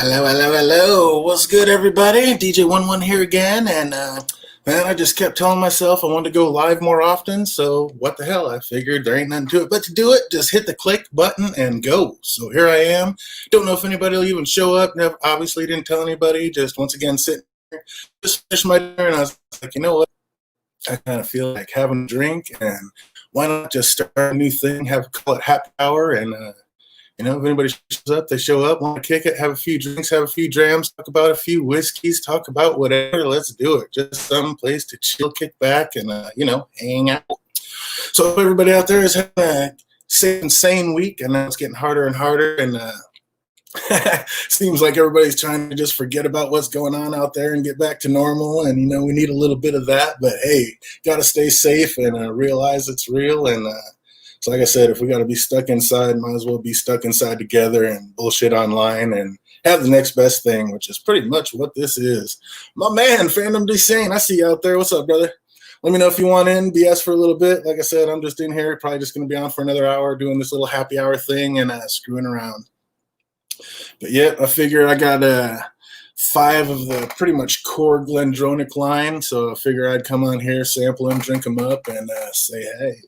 Hello, hello, hello. What's good, everybody? DJ11 here again. And, man, I just kept telling myself I wanted to go live more often. So, what the hell? I figured there ain't nothing to it but to do it. Just hit the click button and go. So, here I am. Don't know if anybody will even show up. Never, obviously, didn't tell anybody. Just once again, sitting here. Just finished my dinner, and I was like, you know what? I kind of feel like having a drink. And why not just start a new thing, call it happy hour, and, if anybody shows up, they show up, want to kick it, have a few drinks, have a few drams, talk about a few whiskeys, talk about whatever. Let's do it. Just some place to chill, kick back, and, hang out. So everybody out there is having a safe and sane week, and now it's getting harder and harder, and seems like everybody's trying to just forget about what's going on out there and get back to normal. And, we need a little bit of that. But, hey, got to stay safe and realize it's real. And so like I said, if we got to be stuck inside, might as well be stuck inside together and bullshit online and have the next best thing, which is pretty much what this is. My man, Fandom D, I see you out there. What's up, brother? Let me know if you want in BS for a little bit. Like I said, I'm just in here, probably just going to be on for another hour doing this little happy hour thing and screwing around. But yeah, I figure I got 5 of the pretty much core GlenDronach line, so I figure I'd come on here, sample them, drink them up, and say hey.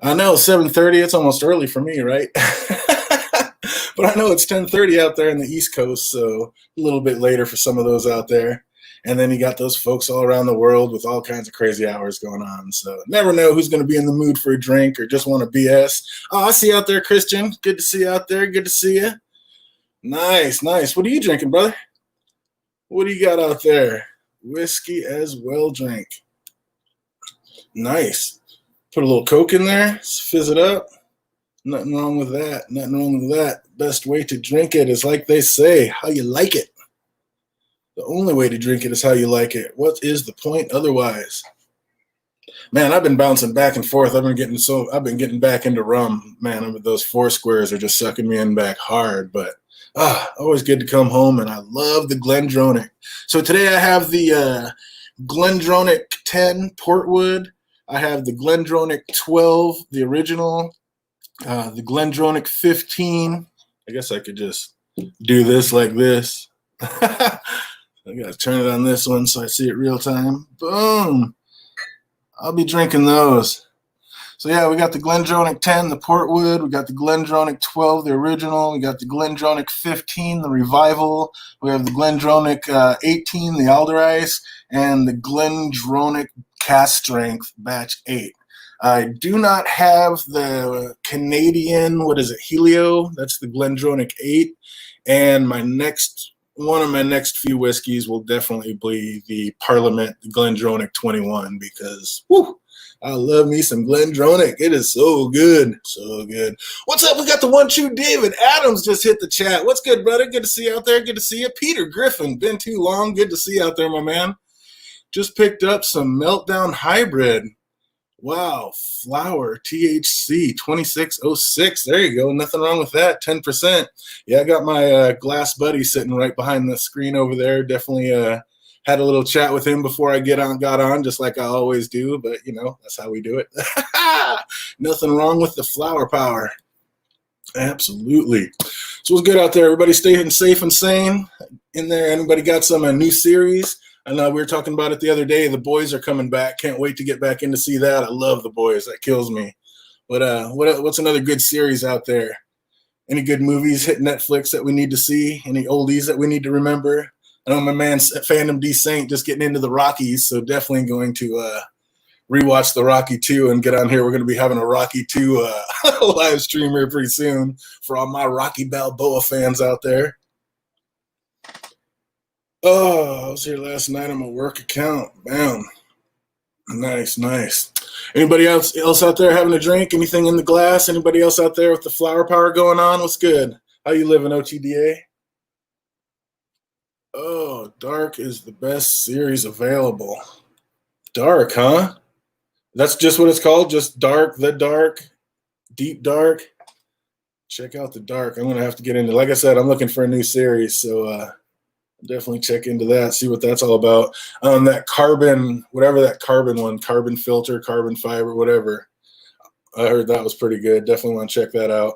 I know 7:30. It's almost early for me, right? But I know it's 10:30 out there in the East Coast, so a little bit later for some of those out there. And then you got those folks all around the world with all kinds of crazy hours going on. So never know who's going to be in the mood for a drink or just want to BS. Oh, I see you out there, Christian. Good to see you out there. Good to see you. Nice, nice. What are you drinking, brother? What do you got out there? Whiskey as well, drink. Nice. Put a little Coke in there. Fizz it up. Nothing wrong with that. Nothing wrong with that. Best way to drink it is like they say, how you like it. The only way to drink it is how you like it. What is the point otherwise? Man, I've been bouncing back and forth. I've been getting back into rum. Man, those 4 squares are just sucking me in back hard. But always good to come home, and I love the GlenDronach. So today I have the GlenDronach 10 Portwood. I have the GlenDronach 12, the original. The GlenDronach 15. I guess I could just do this like this. I got to turn it on this one so I see it real time. Boom. I'll be drinking those. So, yeah, we got the GlenDronach 10, the Portwood. We got the GlenDronach 12, the original. We got the GlenDronach 15, the Revival. We have the GlenDronach 18, the Alder Ice. And the GlenDronach Cast Strength Batch 8. I do not have the Canadian, Helio. That's the GlenDronach 8. And one of my next few whiskeys will definitely be the Parliament GlenDronach 21 because, I love me some GlenDronach. It is so good. So good. What's up? We got the one true David Adams just hit the chat. What's good, brother? Good to see you out there. Good to see you. Peter Griffin. Been too long. Good to see you out there, my man. Just picked up some Meltdown Hybrid. Wow. Flower THC 2606. There you go. Nothing wrong with that. 10%. Yeah, I got my glass buddy sitting right behind the screen over there. Definitely had a little chat with him before I got on, just like I always do. But, that's how we do it. Nothing wrong with the flower power. Absolutely. So what's good out there? Everybody staying safe and sane in there? Anybody got some new series? I know we were talking about it the other day. The Boys are coming back. Can't wait to get back in to see that. I love The Boys. That kills me. But what's another good series out there? Any good movies hit Netflix that we need to see? Any oldies that we need to remember? I know my man Fandom D just getting into the Rockies, so definitely going to rewatch the Rocky 2 and get on here. We're going to be having a Rocky 2 live stream here pretty soon for all my Rocky Balboa fans out there. Oh, I was here last night on my work account. Bam. Nice, nice. Anybody else out there having a drink? Anything in the glass? Anybody else out there with the flower power going on? What's good? How you living, OTDA? Oh, Dark is the best series available. Dark, huh? That's just what it's called? Just Dark, The Dark, Deep Dark? Check out The Dark. I'm going to have to get into it. Like I said, I'm looking for a new series, so definitely check into that, see what that's all about. That carbon, whatever that carbon one, carbon filter, carbon fiber, whatever. I heard that was pretty good. Definitely want to check that out.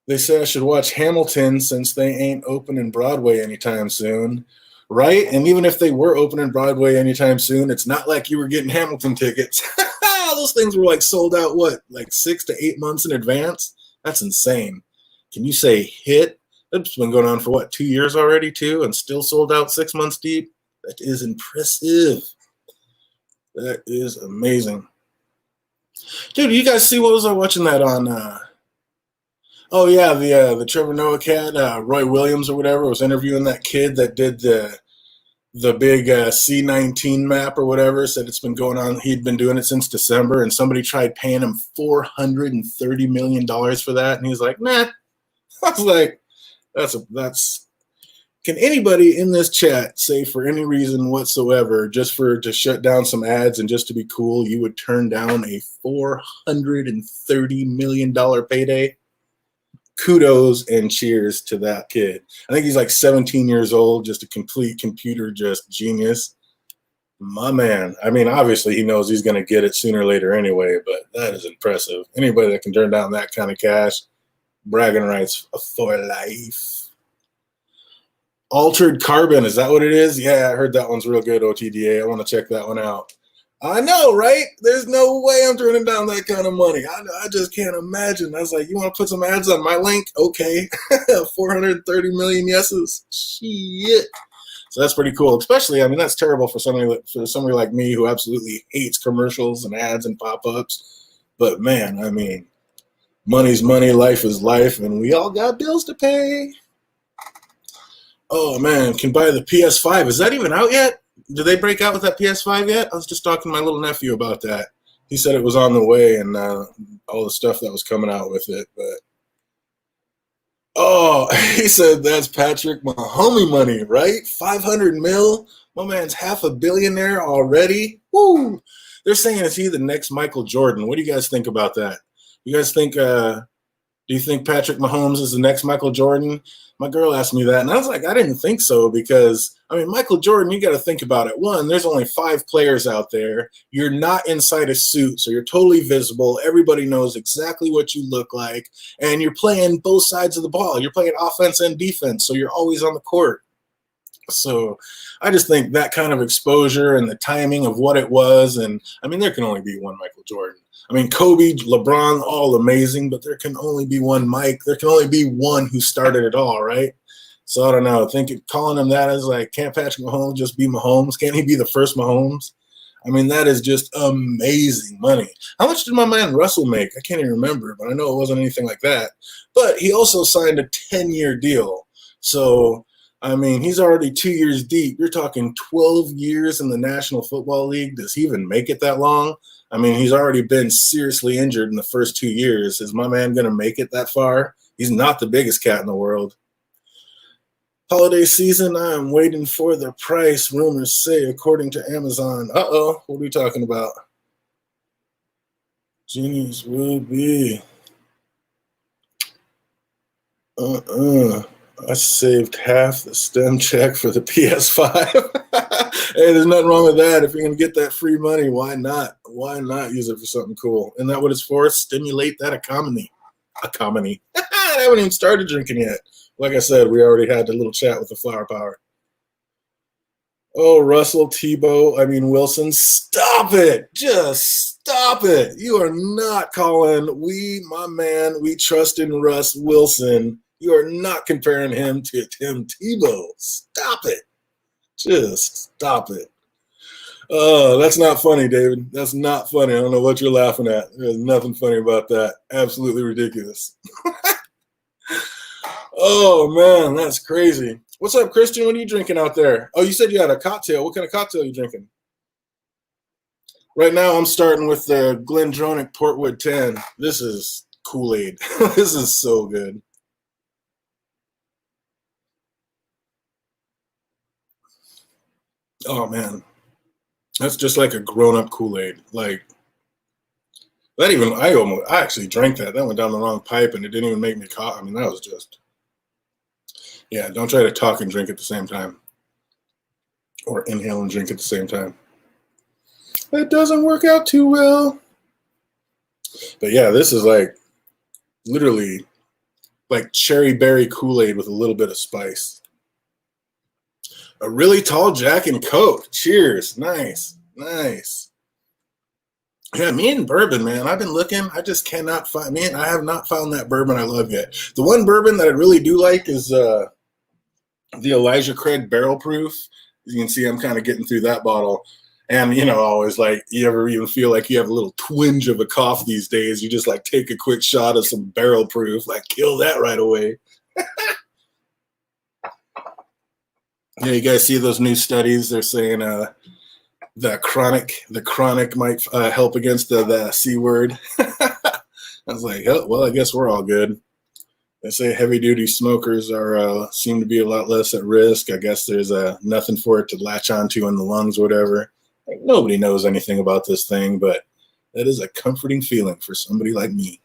They say I should watch Hamilton since they ain't opening Broadway anytime soon. Right? And even if they were opening Broadway anytime soon, it's not like you were getting Hamilton tickets. Those things were like sold out, what, like 6 to 8 months in advance? That's insane. Can you say hit? It's been going on for what, 2 years already, too, and still sold out 6 months deep? That is impressive. That is amazing. Dude, you guys see what was I watching that on? Oh yeah, the Trevor Noah cat, Roy Williams or whatever, was interviewing that kid that did the big C19 map or whatever. Said it's been going on. He'd been doing it since December, and somebody tried paying him $430 million for that, and he's like, nah. I was like, that's. Can anybody in this chat say for any reason whatsoever, just to shut down some ads and just to be cool, you would turn down a $430 million payday? Kudos and cheers to that kid. I think he's like 17 years old, just a complete computer, just genius. My man. I mean, obviously he knows he's going to get it sooner or later anyway, but that is impressive. Anybody that can turn down that kind of cash, bragging rights for life. Altered Carbon, is that what it is? Yeah, I heard that one's real good, OTDA. I want to check that one out. I know, right? There's no way I'm turning down that kind of money. I just can't imagine. I was like, you want to put some ads on my link? Okay. 430 million yeses. Shit. So that's pretty cool. Especially, I mean, that's terrible for somebody like me who absolutely hates commercials and ads and pop-ups. But man, I mean, money's money, life is life, and we all got bills to pay. Oh man, can buy the PS5. Is that even out yet? Did they break out with that PS5 yet? I was just talking to my little nephew about that. He said it was on the way and all the stuff that was coming out with it. But oh, he said that's Patrick Mahomes money, right? 500 mil. My man's half a billionaire already. Woo! They're saying is he the next Michael Jordan? What do you guys think about that? You guys think? Do you think Patrick Mahomes is the next Michael Jordan? My girl asked me that, and I was like, I didn't think so because, I mean, Michael Jordan, you got to think about it. One, there's only 5 players out there. You're not inside a suit, so you're totally visible. Everybody knows exactly what you look like, and you're playing both sides of the ball. You're playing offense and defense, so you're always on the court. So I just think that kind of exposure and the timing of what it was, and, I mean, there can only be one Michael Jordan. I mean, Kobe, LeBron, all amazing, but there can only be one Mike. There can only be one who started it all, right? So I don't know. Calling him that is like, can't Patrick Mahomes just be Mahomes? Can't he be the first Mahomes? I mean, that is just amazing money. How much did my man Russell make? I can't even remember, but I know it wasn't anything like that. But he also signed a 10-year deal. So, I mean, he's already 2 years deep. You're talking 12 years in the National Football League. Does he even make it that long? I mean, he's already been seriously injured in the first 2 years. Is my man going to make it that far? He's not the biggest cat in the world. Holiday season, I am waiting for the price, rumors say, according to Amazon. Uh-oh, what are we talking about? Genius will be. I saved half the stem check for the PS5. Hey, there's nothing wrong with that. If you're going to get that free money, why not? Why not use it for something cool? Isn't that what it's for? Stimulate that economy. I haven't even started drinking yet. Like I said, we already had a little chat with the flower power. Oh, Russell, Wilson, stop it. Just stop it. You are not calling we trust in Russ Wilson. You are not comparing him to Tim Tebow. Stop it. Just stop it. Oh, that's not funny, David. That's not funny. I don't know what you're laughing at. There's nothing funny about that. Absolutely ridiculous. Oh, man, that's crazy. What's up, Christian? What are you drinking out there? Oh, you said you had a cocktail. What kind of cocktail are you drinking? Right now, I'm starting with the GlenDronach Portwood 10. This is Kool-Aid. This is so good. Oh, man. That's just like a grown-up Kool-Aid. Like, that even, I actually drank that. That went down the wrong pipe, and it didn't even make me cough. I mean, that was just, yeah, don't try to talk and drink at the same time. Or inhale and drink at the same time. That doesn't work out too well. But yeah, this is like literally like cherry berry Kool-Aid with a little bit of spice. A really tall Jack and Coke. Cheers. Nice. Nice. Yeah, me and bourbon, man. I've been looking. I just cannot find, man, I have not found that bourbon I love yet. The one bourbon that I really do like is the Elijah Craig Barrel Proof. As you can see, I'm kind of getting through that bottle. And, you know, always like, you ever even feel like you have a little twinge of a cough these days, you just like take a quick shot of some Barrel Proof, like kill that right away. Yeah, you guys see those new studies? They're saying the chronic might help against the C word. I was like, oh, well, I guess we're all good. They say heavy-duty smokers are seem to be a lot less at risk. I guess there's nothing for it to latch onto in the lungs or whatever. Like, nobody knows anything about this thing, but that is a comforting feeling for somebody like me.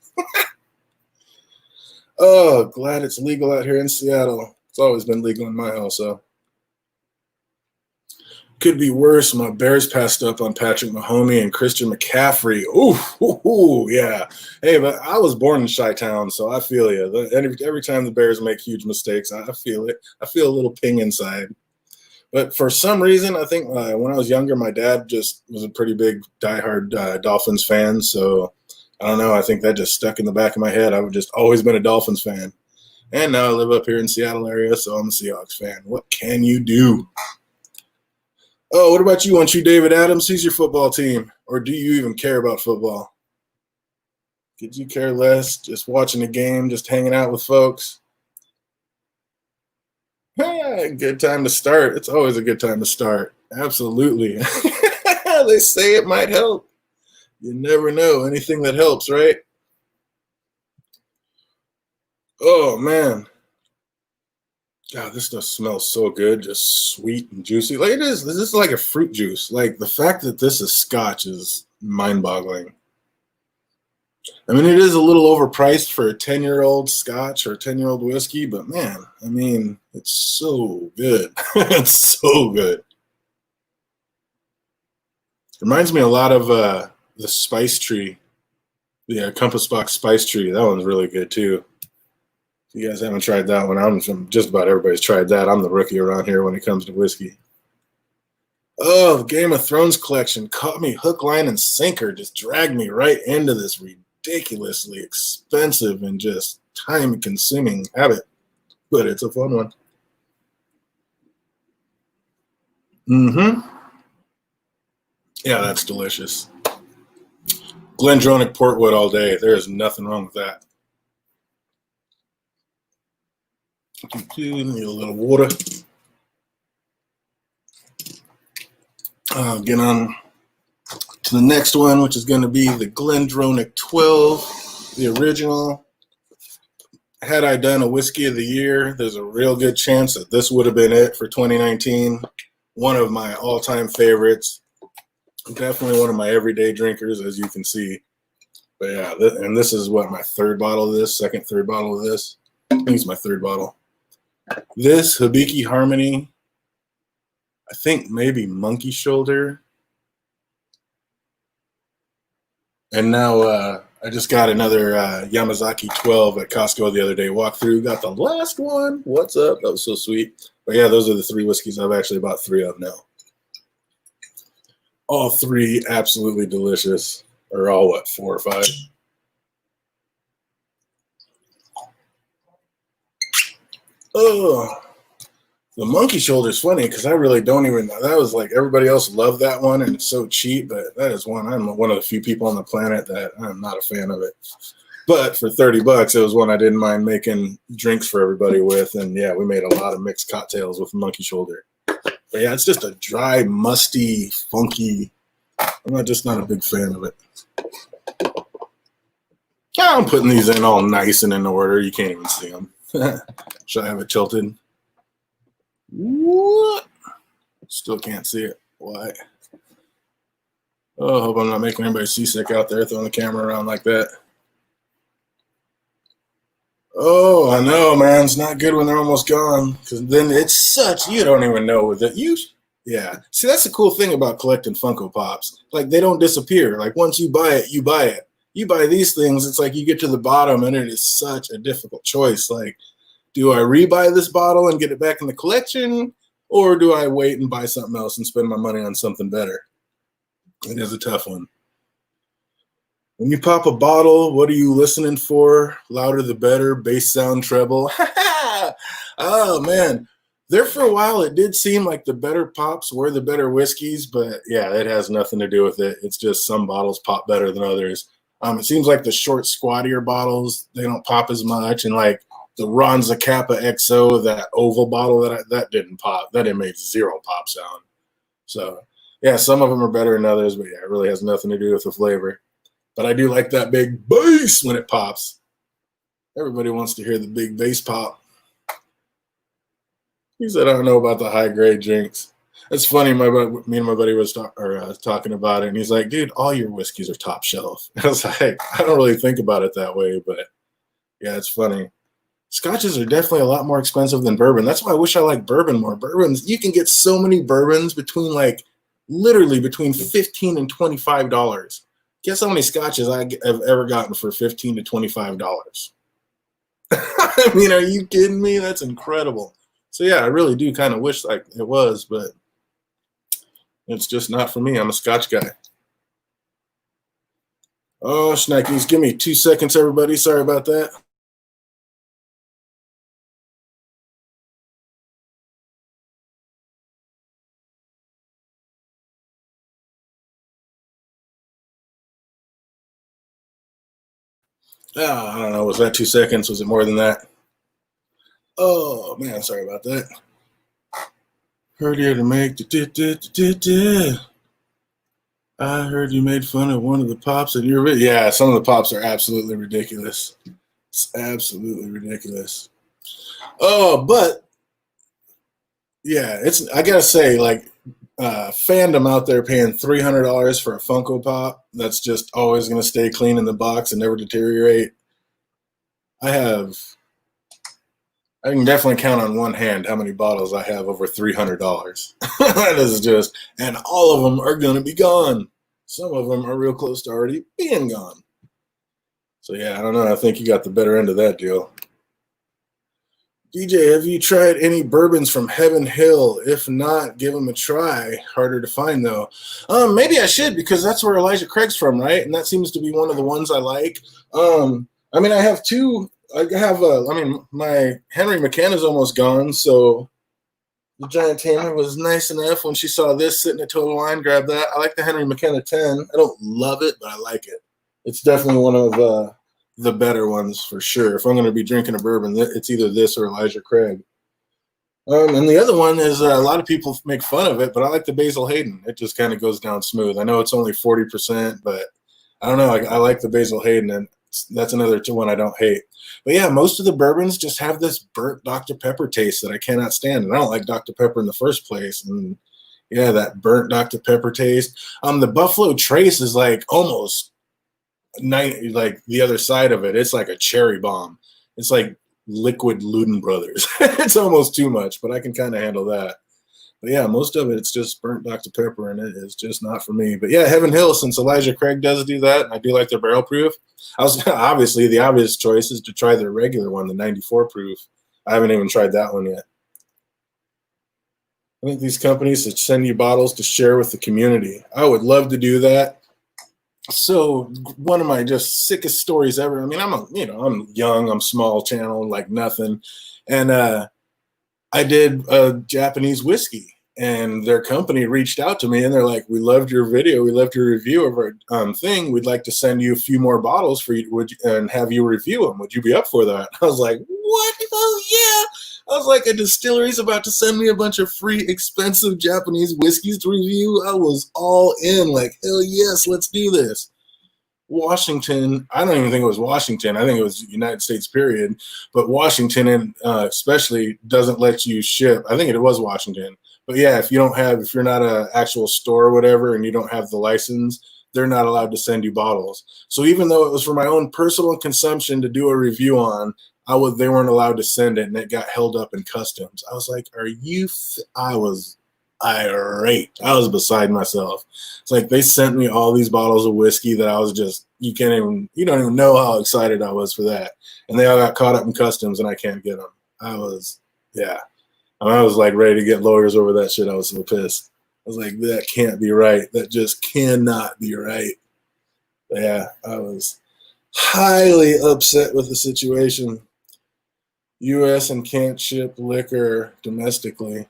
Oh, glad it's legal out here in Seattle. It's always been legal in my house, so. Could be worse. My Bears passed up on Patrick Mahomes and Christian McCaffrey. Ooh, yeah. Hey, but I was born in Chi-Town, so I feel you. Every time the Bears make huge mistakes, I feel it. I feel a little ping inside. But for some reason, I think when I was younger, my dad just was a pretty big diehard Dolphins fan. So I don't know. I think that just stuck in the back of my head. I've just always been a Dolphins fan. And now I live up here in Seattle area, so I'm a Seahawks fan. What can you do? Oh, what about you? Aren't you David Adams? Who's your football team? Or do you even care about football? Could you care less? Just watching the game, just hanging out with folks? Good time to start. It's always a good time to start. Absolutely. They say it might help. You never know. Anything that helps, right? Oh, man. God, this stuff smells so good, just sweet and juicy. Like it is. This is like a fruit juice. Like the fact that this is Scotch is mind-boggling. I mean, it is a little overpriced for a 10-year-old Scotch or a 10-year-old whiskey, but man, I mean, it's so good. It's so good. Reminds me a lot of the Spice Tree, the Compass Box Spice Tree. That one's really good too. If you guys haven't tried that one, I'm just about everybody's tried that. I'm the rookie around here when it comes to whiskey. Oh, the Game of Thrones collection caught me hook, line, and sinker. Just dragged me right into this ridiculously expensive and just time-consuming habit. But it's a fun one. Mm-hmm. Yeah, that's delicious. GlenDronach Portwood all day. There is nothing wrong with that. Need a little water. Get on to the next one, which is going to be the GlenDronach 12, the original. Had I done a whiskey of the year, there's a real good chance that this would have been it for 2019. One of my all-time favorites. Definitely one of my everyday drinkers, as you can see. But yeah, and this is what, my third bottle of this, third bottle of this. I think it's my third bottle. This Hibiki Harmony, I think maybe Monkey Shoulder. And now I just got another Yamazaki 12 at Costco the other day. Walked through, got the last one. What's up? That was so sweet. But yeah, those are the three whiskeys I've actually bought 3 of now. All 3 absolutely delicious. Or all, what, 4 or 5? Oh, the Monkey Shoulder is funny because I really don't even know. That was like everybody else loved that one and it's so cheap, but that is one. I'm one of the few people on the planet that I'm not a fan of it. But for $30, it was one I didn't mind making drinks for everybody with. And yeah, we made a lot of mixed cocktails with Monkey Shoulder. But yeah, it's just a dry, musty, funky. I'm just not a big fan of it. Yeah, I'm putting these in all nice and in order. You can't even see them. Should I have it tilted? What? Still can't see it. Why? Oh, hope I'm not making anybody seasick out there throwing the camera around like that. Oh, I know, man. It's not good when they're almost gone because then it's such, you don't even know with it. Yeah. See, that's the cool thing about collecting Funko Pops. Like, they don't disappear. Like, once you buy it, you buy it. You buy these things, it's like you get to the bottom and it is such a difficult choice. Like, do I rebuy this bottle and get it back in the collection, or do I wait and buy something else and spend my money on something better? It is a tough one. When you pop a bottle, what are you listening for? Louder the better, bass sound, treble. Oh man, there for a while it did seem like the better pops were the better whiskeys, but yeah, that has nothing to do with it. It's just some bottles pop better than others. It seems like the short, squattier bottles, they don't pop as much, and like the Ronza Kappa XO, that oval bottle, that didn't pop. That didn't make zero pop sound. So yeah, some of them are better than others, but yeah, it really has nothing to do with the flavor. But I do like that big bass when it pops. Everybody wants to hear the big bass pop. He said, I don't know about the high grade drinks. It's funny. Me and my buddy was talking about it, and he's like, dude, all your whiskeys are top shelf. I was like, I don't really think about it that way, but yeah, it's funny. Scotches are definitely a lot more expensive than bourbon. That's why I wish I liked bourbon more. Bourbons, you can get so many bourbons literally between $15 and $25. Guess how many scotches I have ever gotten for $15 to $25? I mean, are you kidding me? That's incredible. So yeah, I really do kind of wish like it was, but it's just not for me. I'm a Scotch guy. Oh, Schnickies, give me 2 seconds, everybody. Sorry about that. Oh, I don't know. Was that 2 seconds? Was it more than that? Oh, man, sorry about that. Heard you had to make I heard you made fun of one of the pops in your video. Yeah, some of the pops are absolutely ridiculous. It's absolutely ridiculous. Oh, but yeah, I gotta say, like, Fandom out there paying $300 for a Funko Pop that's just always gonna stay clean in the box and never deteriorate. I can definitely count on one hand how many bottles I have over $300. That is just, and all of them are gonna be gone. Some of them are real close to already being gone. So yeah, I don't know. I think you got the better end of that deal. DJ, have you tried any bourbons from Heaven Hill? If not, give them a try. Harder to find though. Maybe I should, because that's where Elijah Craig's from, right? And that seems to be one of the ones I like. I mean, I have two. My Henry McKenna's almost gone, so the Giant Tamer was nice enough when she saw this sitting at Total Wine, grab that. I like the Henry McKenna 10. I don't love it, but I like it. It's definitely one of the better ones for sure. If I'm going to be drinking a bourbon, it's either this or Elijah Craig. And the other one is a lot of people make fun of it, but I like the Basil Hayden. It just kind of goes down smooth. I know it's only 40%, but I don't know. I like the Basil Hayden, and that's another one I don't hate. But yeah, most of the bourbons just have this burnt Dr. Pepper taste that I cannot stand, and I don't like Dr. Pepper in the first place. And yeah, that burnt Dr. Pepper taste. The Buffalo Trace is like almost like the other side of it. It's like a cherry bomb. It's like liquid Luden Brothers. It's almost too much, but I can kind of handle that. But yeah, most of it, it's just burnt Dr. Pepper, and it is just not for me. But yeah, Heaven Hill, since Elijah Craig does do that, and I do like their barrel proof. Obviously the obvious choice is to try their regular one, the 94 proof. I haven't even tried that one yet. I think these companies should send you bottles to share with the community. I would love to do that. So one of my just sickest stories ever. I mean, I'm young, I'm small channel, like nothing, and I did a Japanese whiskey, and their company reached out to me, and they're like, "We loved your video, we loved your review of our thing. We'd like to send you a few more bottles for you, and have you review them. Would you be up for that?" I was like, "What? Oh yeah!" I was like, "A distillery's about to send me a bunch of free, expensive Japanese whiskeys to review." I was all in, like, hell yes, let's do this. Washington, I don't even think it was Washington. I think it was the United States, period. But Washington, and especially, doesn't let you ship. I think it was Washington. But yeah, if you're not an actual store or whatever, and you don't have the license, they're not allowed to send you bottles. So even though it was for my own personal consumption to do a review on, they weren't allowed to send it, and it got held up in customs. I was like, "Are you?" I was irate. I was beside myself. It's like they sent me all these bottles of whiskey that I was just, you don't even know how excited I was for that. And they all got caught up in customs and I can't get them. I was like ready to get lawyers over that shit. I was so pissed. I was like, that can't be right. That just cannot be right. But yeah, I was highly upset with the situation. U.S. and can't ship liquor domestically.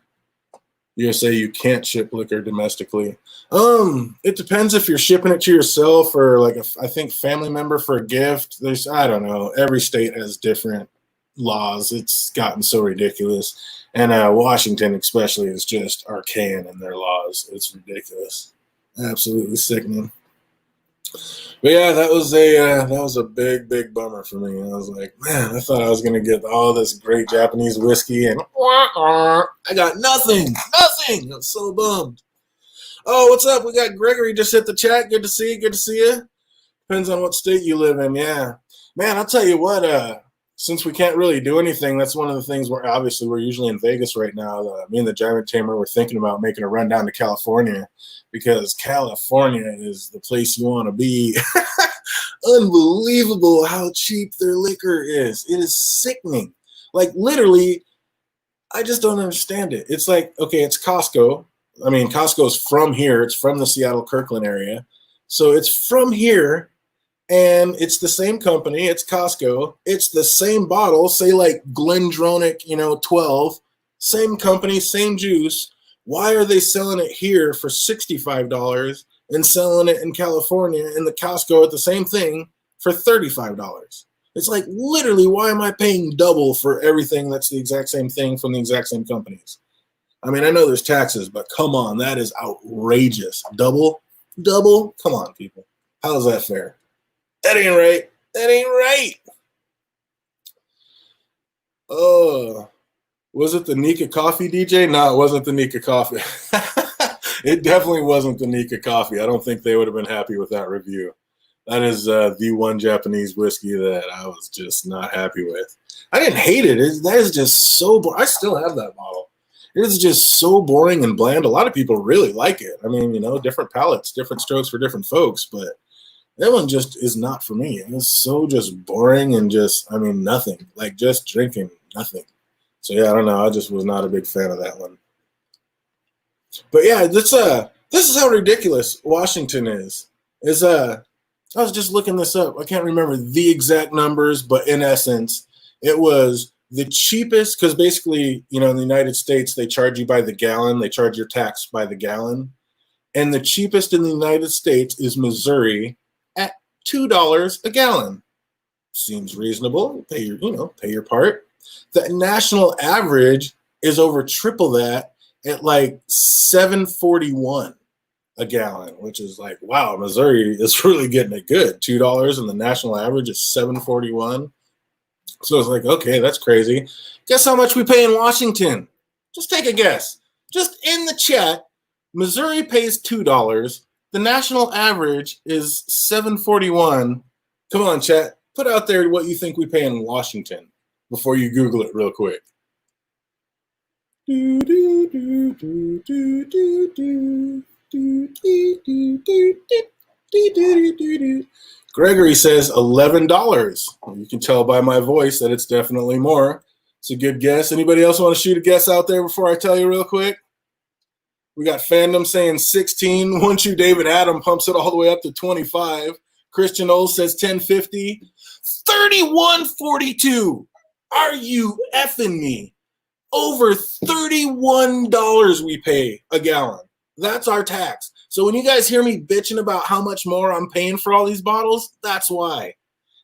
USA, you can't ship liquor domestically. It depends if you're shipping it to yourself or like I think family member for a gift. I don't know. Every state has different laws. It's gotten so ridiculous. And Washington especially is just arcane in their laws. It's ridiculous. Absolutely sickening. But yeah, that was a big bummer for me. I was like, man, I thought I was gonna get all this great Japanese whiskey, and I got nothing. I'm so bummed. Oh, what's up? We got Gregory just hit the chat. Good to see you. Depends on what state you live in. Yeah, man, I'll tell you what. Since we can't really do anything, that's one of the things where obviously we're usually in Vegas right now. Me and the Giant Tamer were thinking about making a run down to California because California is the place you want to be. Unbelievable how cheap their liquor is. It is sickening. Like literally, I just don't understand it. It's like, okay, it's Costco. I mean, Costco's from here. It's from the Seattle Kirkland area. So it's from here. And it's the same company. It's Costco. It's the same bottle, say like GlenDronach, 12. Same company, same juice. Why are they selling it here for $65 and selling it in California in the Costco at the same thing for $35? It's like literally, why am I paying double for everything that's the exact same thing from the exact same companies? I mean, I know there's taxes, but come on, that is outrageous. Double? Come on, people. How is that fair? That ain't right. Oh, was it the Nika Coffee DJ? No, it wasn't the Nika Coffee. It definitely wasn't the Nika Coffee. I don't think they would have been happy with that review. That is the one Japanese whiskey that I was just not happy with. I didn't hate it. That is just so boring. I still have that bottle. It is just so boring and bland. A lot of people really like it. I mean, different palates, different strokes for different folks, but that one just is not for me. It was so just boring and nothing. Like just drinking nothing. So yeah, I don't know. I just was not a big fan of that one. But yeah, this is how ridiculous Washington is. I was just looking this up. I can't remember the exact numbers, but in essence, it was the cheapest because basically, in the United States, they charge you by the gallon. They charge your tax by the gallon. And the cheapest in the United States is Missouri at $2 a gallon. Seems reasonable. Pay your part. The national average is over triple that at like $7.41 a gallon, which is like, wow, Missouri is really getting it good. $2 and the national average is $7.41. So it's like, okay, that's crazy. Guess how much we pay in Washington? Just take a guess. Just in the chat, Missouri pays $2. The national average is $7.41. Come on, chat. Put out there what you think we pay in Washington before you Google it real quick. Gregory says $11. You can tell by my voice that it's definitely more. It's a good guess. Anybody else want to shoot a guess out there before I tell you real quick? We got Fandom saying 16. One True David Adam pumps it all the way up to 25. Christian Oles says 10.50. 31.42. Are you effing me? Over $31 we pay a gallon. That's our tax. So when you guys hear me bitching about how much more I'm paying for all these bottles, that's why.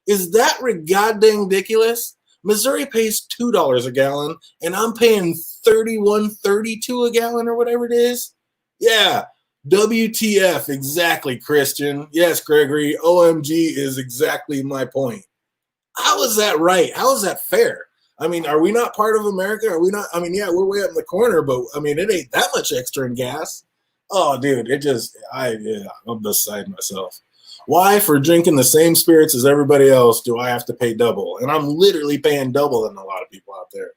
Is that goddamn ridiculous? Missouri pays $2 a gallon, and I'm paying $31.32 a gallon or whatever it is. Yeah, WTF, exactly, Christian. Yes, Gregory, OMG is exactly my point. How is that right? How is that fair? I mean, are we not part of America? Are we not? I mean, yeah, we're way up in the corner, but I mean, it ain't that much extra in gas. Oh, dude, I'm beside myself. Why, for drinking the same spirits as everybody else, do I have to pay double? And I'm literally paying double than a lot of people out there.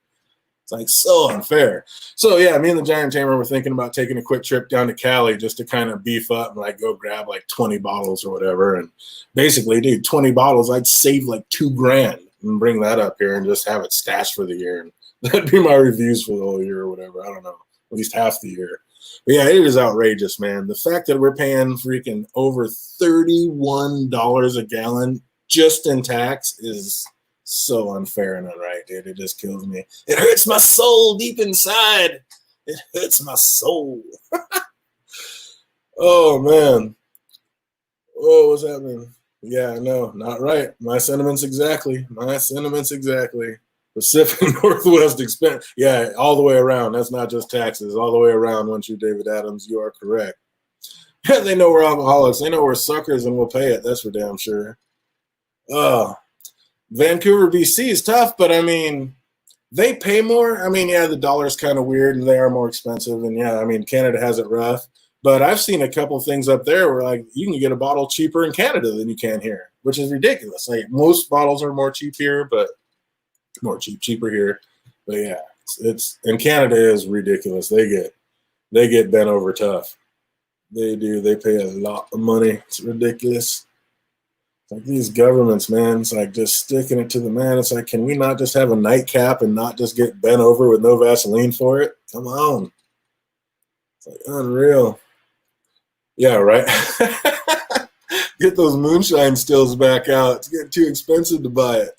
It's like so unfair. So yeah, me and the Giant Tamer were thinking about taking a quick trip down to Cali just to kind of beef up and like go grab like 20 bottles or whatever. And basically, dude, 20 bottles, I'd save like $2,000 and bring that up here and just have it stashed for the year. And that'd be my reviews for the whole year or whatever. I don't know, at least half the year. But yeah, it is outrageous, man. The fact that we're paying freaking over $31 a gallon just in tax is so unfair and unright, dude. It just kills me. It hurts my soul deep inside. It hurts my soul. Oh, man. Oh, what's happening? Yeah, no, not right. My sentiments exactly. My sentiments exactly. Pacific Northwest expense. Yeah, all the way around. That's not just taxes. All the way around. Once you're David Adams, you are correct. Yeah, they know we're alcoholics. They know we're suckers and we'll pay it. That's for damn sure. Oh, Vancouver, BC is tough, but I mean, they pay more. I mean, yeah, the dollar's kind of weird and they are more expensive. And yeah, I mean, Canada has it rough. But I've seen a couple of things up there where like you can get a bottle cheaper in Canada than you can here, which is ridiculous. Like most bottles are more cheap here, but cheaper here. But yeah, it's and Canada is ridiculous. They get bent over tough. They do. They pay a lot of money. It's ridiculous. It's like these governments, man. It's like just sticking it to the man. It's like, can we not just have a nightcap and not just get bent over with no Vaseline for it? Come on. It's like unreal. Yeah, right. Get those moonshine stills back out. It's getting too expensive to buy it.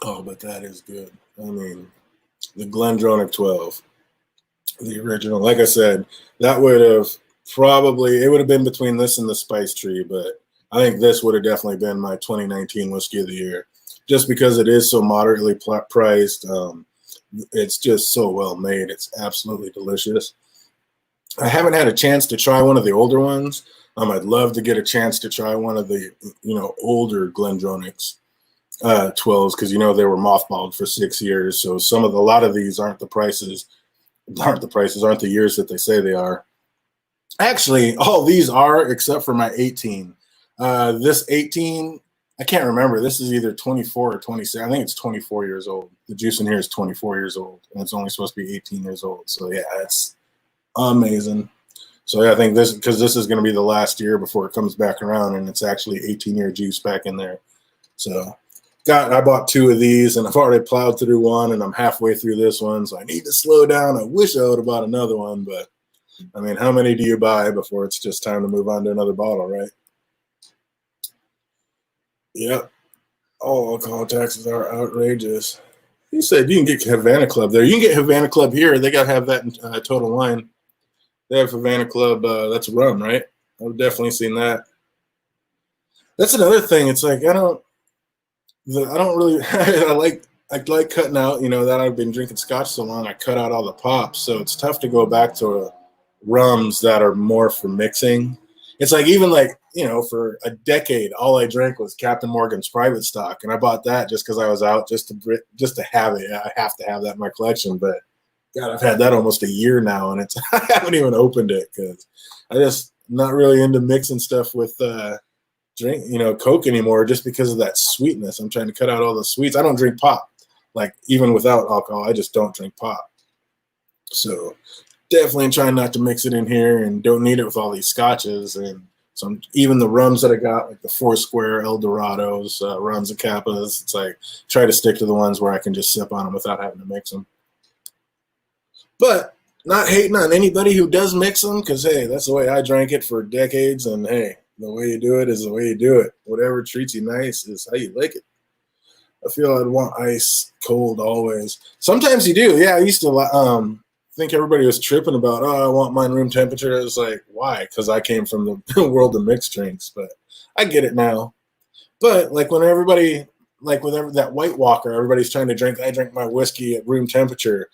Oh, but that is good. I mean, the GlenDronach 12, the original. Like I said, that would have probably, it would have been between this and the Spice Tree, but I think this would have definitely been my 2019 Whiskey of the Year, just because it is so moderately priced. It's just so well made. It's absolutely delicious. I haven't had a chance to try one of the older ones. I'd love to get a chance to try one of the, older GlenDronachs 12s, because they were mothballed for 6 years. So a lot of these aren't the years that they say they are. Actually, all these are except for my 18. This 18, I can't remember. This is either 24 or 26. I think it's 24 years old. The juice in here is 24 years old, and it's only supposed to be 18 years old. So yeah, it's amazing. So yeah, I think this is going to be the last year before it comes back around, and it's actually 18-year juice back in there. So I bought 2 of these, and I've already plowed through one, and I'm halfway through this one, so I need to slow down. I wish I would have bought another one, but I mean, how many do you buy before it's just time to move on to another bottle, right? Yep. All alcohol taxes are outrageous. You said you can get Havana Club there. You can get Havana Club here. They got to have that in Total Wine. They have Havana Club. That's rum, right? I've definitely seen that. That's another thing. It's like I don't really. I like cutting out. That I've been drinking Scotch so long. I cut out all the pops, so it's tough to go back to rums that are more for mixing. It's like even for a decade, all I drank was Captain Morgan's Private Stock, and I bought that just because I was out, just to have it. I have to have that in my collection. But God, I've had that almost a year now, and I haven't even opened it because I just not really into mixing stuff with Coke anymore, just because of that sweetness. I'm trying to cut out all the sweets. I don't drink pop, like even without alcohol. I just don't drink pop. So definitely trying not to mix it in here, and don't need it with all these scotches and even the rums that I got, like the Foursquare, Eldorados, Rums and Kappas. It's like try to stick to the ones where I can just sip on them without having to mix them. But not hating on anybody who does mix them, because hey, that's the way I drank it for decades, and hey, the way you do it is the way you do it. Whatever treats you nice is how you like it. I feel I'd want ice cold always. Sometimes you do. Yeah, I used to think everybody was tripping about, I want mine room temperature. I was like, why? Because I came from the world of mixed drinks, but I get it now. But like when everybody, like with that White Walker, everybody's trying to drink, I drink my whiskey at room temperature.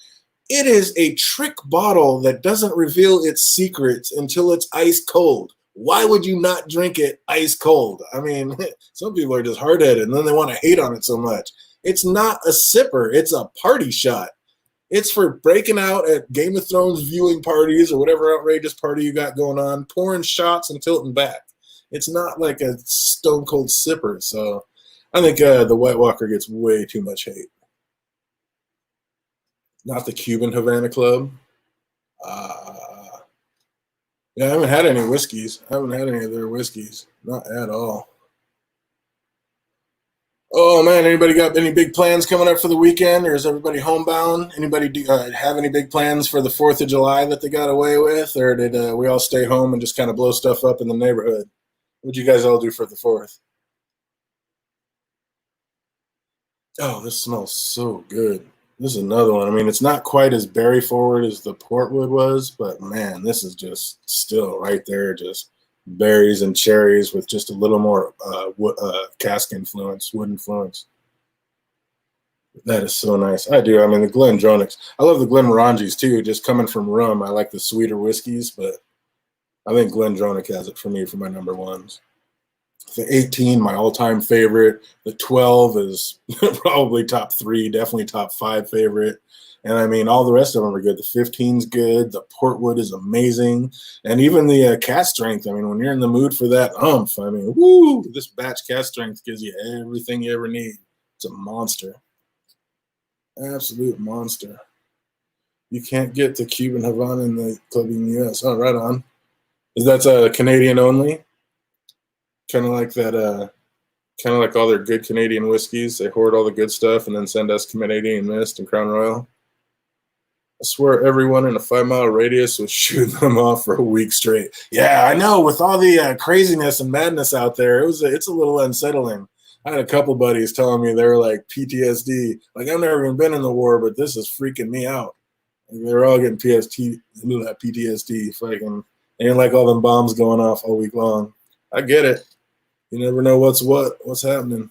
It is a trick bottle that doesn't reveal its secrets until it's ice cold. Why would you not drink it ice cold? I mean, some people are just hard-headed, and then they want to hate on it so much. It's not a sipper. It's a party shot. It's for breaking out at Game of Thrones viewing parties or whatever outrageous party you got going on, pouring shots and tilting back. It's not like a stone cold sipper. So I think the White Walker gets way too much hate. Not the Cuban Havana Club. Yeah, I haven't had any whiskeys. I haven't had any of their whiskeys. Not at all. Oh man, anybody got any big plans coming up for the weekend, or is everybody homebound? Anybody have any big plans for the 4th of July that they got away with, or did we all stay home and just kind of blow stuff up in the neighborhood? What'd you guys all do for the 4th? Oh, this smells so good. This is another one. I mean, it's not quite as berry forward as the Portwood was, but man, this is just still right there, just berries and cherries with just a little more cask influence, wood influence. That is so nice. I do. I mean, the GlenDronachs. I love the Glenmorangies too. Just coming from rum, I like the sweeter whiskeys, but I think GlenDronach has it for me for my number ones. The 18, my all-time favorite. The 12 is probably top 3, definitely top 5 favorite. And I mean, all the rest of them are good. The 15's good. The Portwood is amazing. And even the cast strength. I mean, when you're in the mood for that umph, I mean, woo, this batch cast strength gives you everything you ever need. It's a monster. Absolute monster. You can't get the Cuban Havana in the club in the U.S. Oh, right on. Is that Canadian only? Kind of like that, kind of like all their good Canadian whiskeys. They hoard all the good stuff and then send us Canadian Mist and Crown Royal. I swear everyone in a 5-mile radius was shooting them off for a week straight. Yeah, I know. With all the craziness and madness out there, it's a little unsettling. I had a couple buddies telling me they were like PTSD. Like, I've never even been in the war, but this is freaking me out. Like, they were all getting PTSD. Fucking, ain't like all them bombs going off all week long. I get it. You never know what's happening.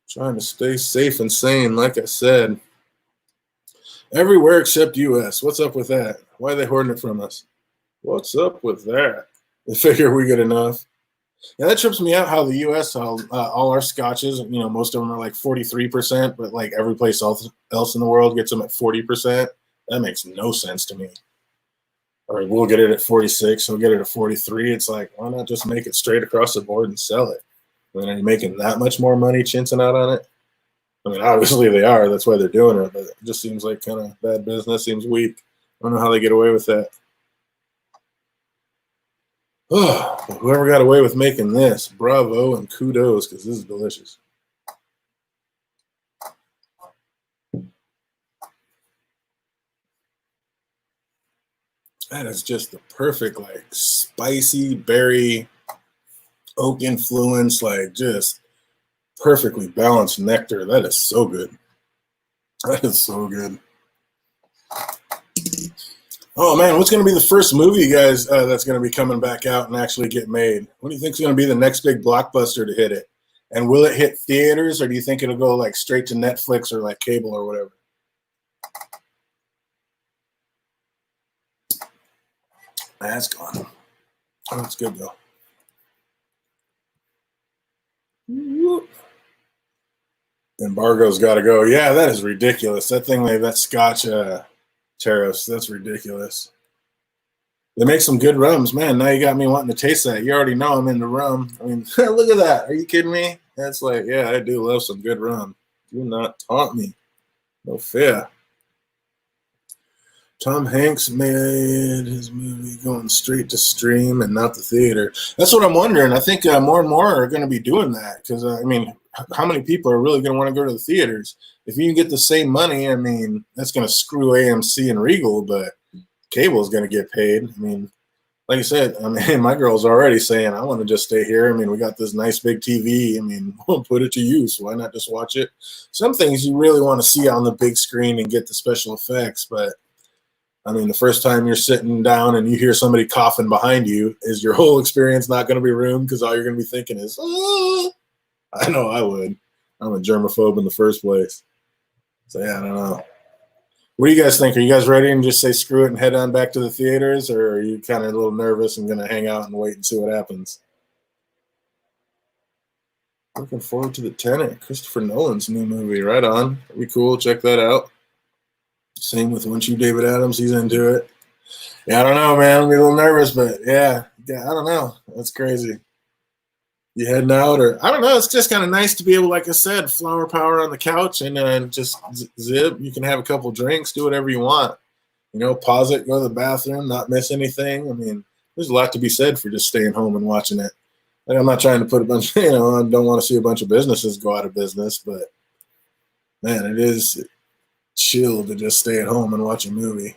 Trying to stay safe and sane, like I said. Everywhere except U.S. What's up with that? Why are they hoarding it from us? What's up with that? They figure we get enough. Yeah, that trips me out how the U.S., all our scotches, you know, most of them are like 43%, but like every place else in the world gets them at 40%. That makes no sense to me. Or we'll get it at 46, we'll get it at 43. It's like, why not just make it straight across the board and sell it? I mean, are you making that much more money chincing out on it? I mean, obviously they are. That's why they're doing it. But it just seems like kind of bad business. Seems weak. I don't know how they get away with that. Oh, whoever got away with making this, bravo and kudos, because this is delicious. That is just the perfect, like, spicy berry, oak influence, like, just perfectly balanced nectar. That is so good. That is so good. Oh man, what's going to be the first movie, you guys, that's going to be coming back out and actually get made? What do you think is going to be the next big blockbuster to hit it? And will it hit theaters, or do you think it'll go like straight to Netflix or like cable or whatever? That's gone. Oh, that's good though. Embargo's got to go. Yeah, that is ridiculous. That thing, that Scotch tariffs, that's ridiculous. They make some good rums, man. Now you got me wanting to taste that. You already know I'm into rum. I mean, look at that. Are you kidding me? That's like, yeah, I do love some good rum. Do not taunt me. No fear. Tom Hanks made his movie going straight to stream and not the theater. That's what I'm wondering. I think more and more are going to be doing that because, I mean, how many people are really going to want to go to the theaters? If you can get the same money, I mean, that's going to screw AMC and Regal, but cable is going to get paid. I mean, like I said, I mean, my girl's already saying, I want to just stay here. I mean, we got this nice big TV. I mean, we'll put it to use. Why not just watch it? Some things you really want to see on the big screen and get the special effects, but I mean, the first time you're sitting down and you hear somebody coughing behind you, is your whole experience not going to be ruined because all you're going to be thinking is, oh, I know I would. I'm a germaphobe in the first place. So, yeah, I don't know. What do you guys think? Are you guys ready and just say screw it and head on back to the theaters, or are you kind of a little nervous and going to hang out and wait and see what happens? Looking forward to the Tenet, Christopher Nolan's new movie. Right on. That'd be cool. Check that out. Same with Once You David Adams. He's into it. Yeah, I don't know, man. I'm a little nervous, but yeah, I don't know. That's crazy. You heading out, or I don't know. It's just kind of nice to be able, like I said, flower power on the couch and just zip. You can have a couple drinks, do whatever you want. You know, pause it, go to the bathroom, not miss anything. I mean, there's a lot to be said for just staying home and watching it. Like, I'm not trying to put a bunch, I don't want to see a bunch of businesses go out of business, but man, it is chill to just stay at home and watch a movie.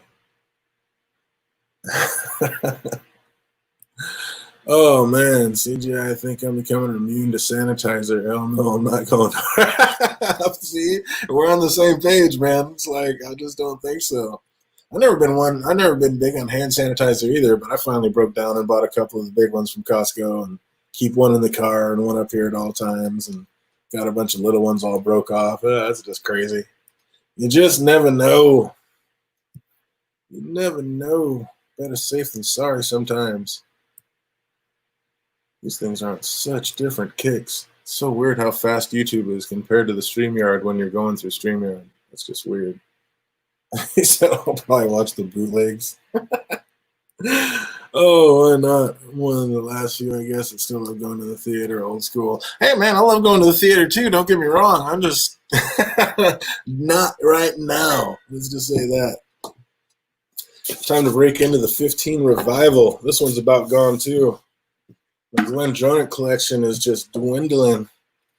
Oh man, CGI, I think I'm becoming immune to sanitizer. Hell no, I'm not going. See, we're on the same page, man. It's like I just don't think so. I've never been big on hand sanitizer either, but I finally broke down and bought a couple of the big ones from Costco and keep one in the car and one up here at all times, and got a bunch of little ones all broke off. That's just crazy. You just never know. You never know. Better safe than sorry sometimes. These things aren't such different kicks. It's so weird how fast YouTube is compared to the StreamYard when you're going through StreamYard. It's just weird. So I'll probably watch the bootlegs. Oh, why not? One of the last few, I guess. It's still like going to the theater, old school. Hey, man, I love going to the theater too. Don't get me wrong. I'm just not right now. Let's just say that. Time to break into the 15 revival. This one's about gone too. The GlenDronach collection is just dwindling.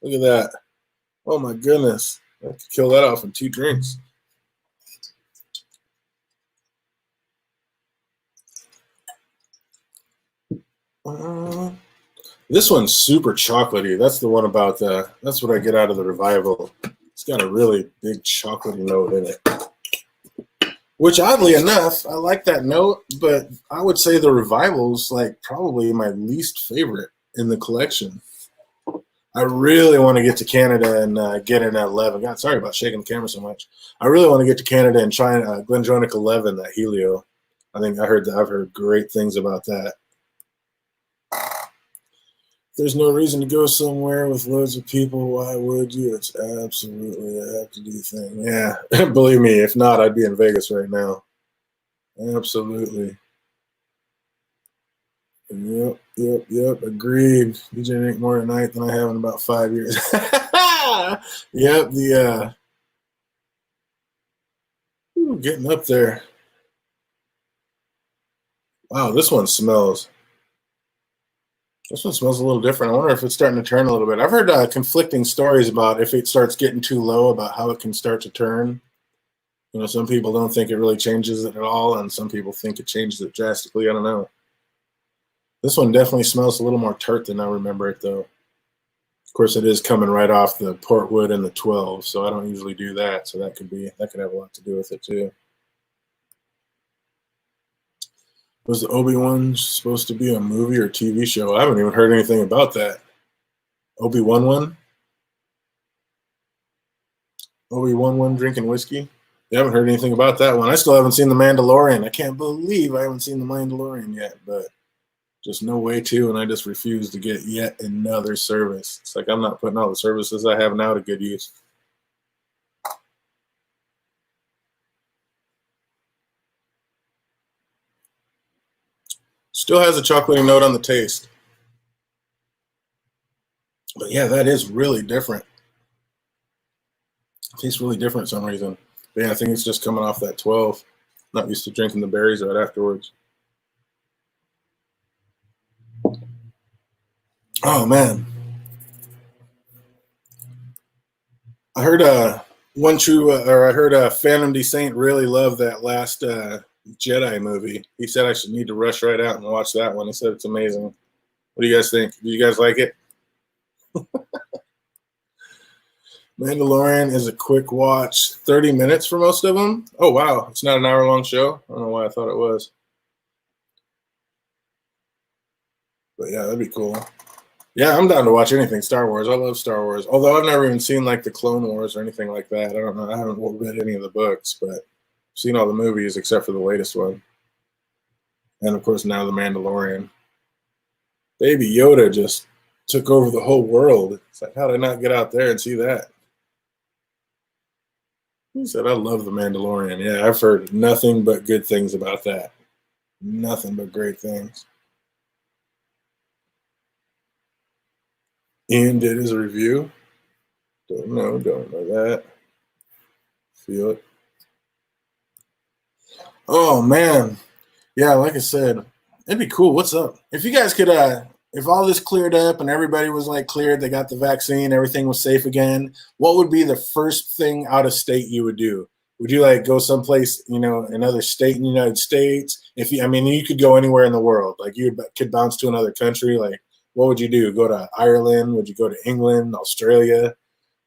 Look at that. Oh my goodness. I could kill that off in 2 drinks. This one's super chocolatey. That's the one about that's what I get out of the revival. It's got a really big chocolatey note in it. Which oddly enough, I like that note, but I would say the revival's like probably my least favorite in the collection. I really want to get to Canada and get in that 11. God, sorry about shaking the camera so much. I really want to get to Canada and try GlenDronach 11, that Helio. I've heard great things about that. There's no reason to go somewhere with loads of people. Why would you? It's absolutely a have-to-do thing. Yeah, believe me, if not, I'd be in Vegas right now. Absolutely. Yep. Agreed. DJ drink more tonight than I have in about 5 years. Yep, getting up there. Wow, this one smells. This one smells a little different. I wonder if it's starting to turn a little bit. I've heard conflicting stories about if it starts getting too low, about how it can start to turn. You know, some people don't think it really changes it at all, and some people think it changes it drastically. I don't know. This one definitely smells a little more tart than I remember it, though. Of course, it is coming right off the Portwood and the 12, so I don't usually do that. So that could have a lot to do with it too. Was the Obi-Wan supposed to be a movie or TV show? I haven't even heard anything about that. Obi-Wan one? Obi-Wan one drinking whiskey? You haven't heard anything about that one. I still haven't seen The Mandalorian. I can't believe I haven't seen The Mandalorian yet, but just no way to, and I just refuse to get yet another service. It's like I'm not putting all the services I have now to good use. Still has a chocolatey note on the taste. But yeah, that is really different. It tastes really different for some reason. But yeah, I think it's just coming off that 12. Not used to drinking the berries right afterwards. Oh man. I heard Fandom D really loved that last Jedi movie. He said I should need to rush right out and watch that one. He said it's amazing. What do you guys think? Do you guys like it? Mandalorian is a quick watch, 30 minutes for most of them. Oh wow, it's not an hour-long show. I don't know why I thought it was. But yeah, that'd be cool. Yeah, I'm down to watch anything Star Wars. I love Star Wars. Although I've never even seen like the Clone Wars or anything like that. I don't know. I haven't read any of the books, but I've seen all the movies except for the latest one. And of course now The Mandalorian. Baby Yoda just took over the whole world. It's like, how did I not get out there and see that? He said, I love The Mandalorian. Yeah, I've heard nothing but good things about that. Nothing but great things. Ian did his review. Don't know that. Feel it. Oh man. Yeah, like I said, it'd be cool. What's up? If you guys could if all this cleared up and everybody was like cleared, they got the vaccine, everything was safe again, what would be the first thing out of state you would do? Would you like go someplace, another state in the United States? If you, I mean, you could go anywhere in the world. Like you could bounce to another country. Like, what would you do? Go to Ireland? Would you go to England, Australia?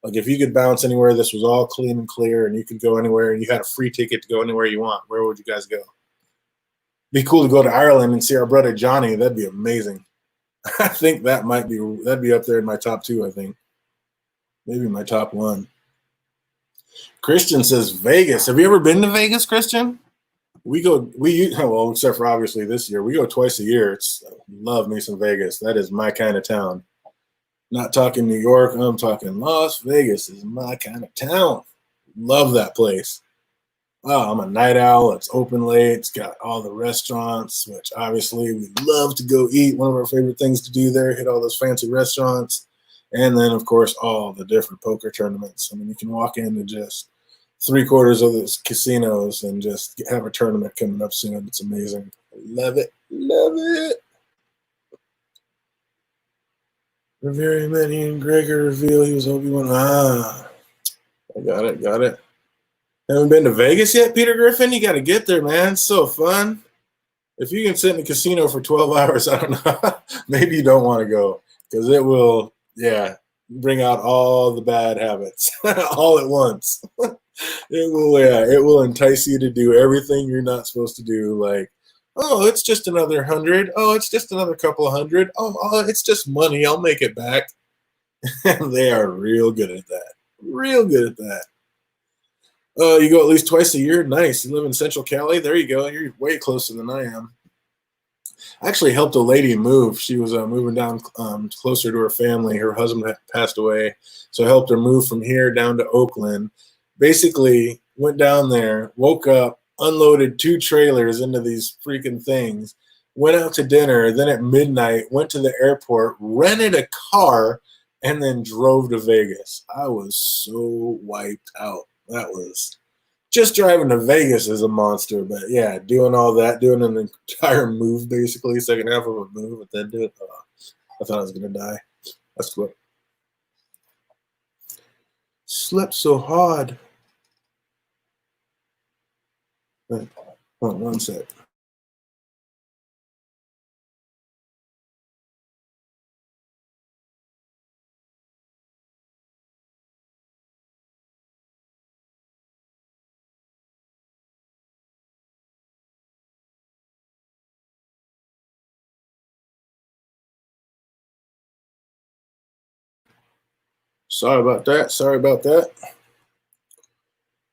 Like, if you could bounce anywhere, this was all clean and clear, and you could go anywhere, and you had a free ticket to go anywhere you want. Where would you guys go? Be cool to go to Ireland and see our brother Johnny. That'd be amazing. I think that'd be up there in my top 2. I think maybe my top 1. Christian says Vegas. Have you ever been to Vegas, Christian? Well, except for obviously this year, we go twice a year. Love me some Vegas. That is my kind of town. Not talking New York. I'm talking Las Vegas is my kind of town. Love that place. Oh, I'm a night owl. It's open late. It's got all the restaurants, which obviously we love to go eat. One of our favorite things to do there, hit all those fancy restaurants. And then, of course, all the different poker tournaments. I mean, you can walk into just 3/4 of those casinos and just have a tournament coming up soon. It's amazing. Love it. Love it. Very many and Gregory reveal he was Obi-Wan. I got it. Haven't been to Vegas yet, Peter Griffin? You got to get there, man. It's so fun. If you can sit in a casino for 12 hours, I don't know. Maybe you don't want to go because it will, bring out all the bad habits all at once. It will entice you to do everything you're not supposed to do. Like, oh, it's just another 100. Oh, it's just another couple of 100. Oh, it's just money. I'll make it back. They are real good at that. Real good at that. You go at least twice a year. Nice. You live in Central Cali. There you go. You're way closer than I am. I actually helped a lady move. She was moving down closer to her family. Her husband had passed away. So I helped her move from here down to Oakland. Basically, went down there, woke up, unloaded 2 trailers into these freaking things, went out to dinner, then at midnight, went to the airport, rented a car, and then drove to Vegas. I was so wiped out. That was just driving to Vegas is a monster, but yeah, doing all that, doing an entire move, basically, second half of a move, and then do it. I thought I was going to die. That's what. Slept so hard. Hold on one sec. Sorry about that.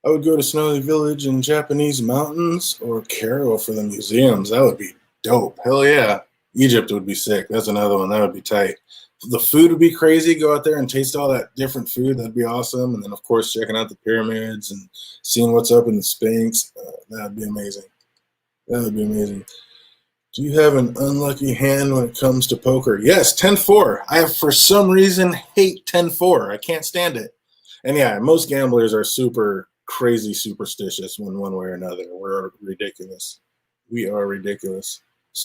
I would go to Snowy Village in Japanese mountains or Cairo for the museums. That would be dope. Hell yeah. Egypt would be sick. That's another one. That would be tight. The food would be crazy. Go out there and taste all that different food. That'd be awesome. And then, of course, checking out the pyramids and seeing what's up in the Sphinx. That would be amazing. Do you have an unlucky hand when it comes to poker? Yes, 10-4. I have, for some reason, hate 10-4. I can't stand it. And yeah, most gamblers are super crazy superstitious one way or another. We're ridiculous. We are ridiculous.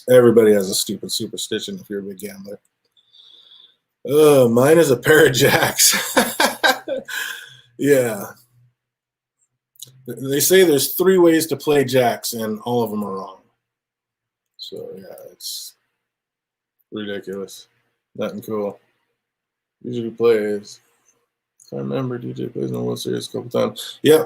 Everybody has a stupid superstition if you're a big gambler. Mine is a pair of jacks. Yeah. They say there's 3 ways to play jacks, and all of them are wrong. So yeah, it's ridiculous. Nothing cool. Usually plays. I remember DJ plays in the World Series a couple times. Yeah,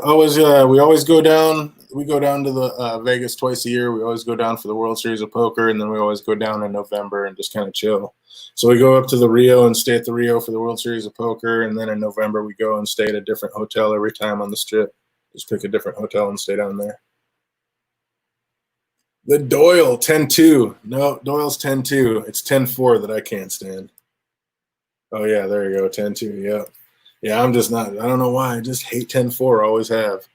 we always go down. We go down to the Vegas twice a year. We always go down for the World Series of Poker, and then we always go down in November and just kind of chill. So we go up to the Rio and stay at the Rio for the World Series of Poker, and then in November we go and stay at a different hotel every time on the Strip. Just pick a different hotel and stay down there. The Doyle 10-2. No, Doyle's 10-2. It's 10-4 that I can't stand. Oh yeah, there you go, 10-2. Yeah. Yeah, I'm just not. I don't know why. I just hate 10-4. Always have.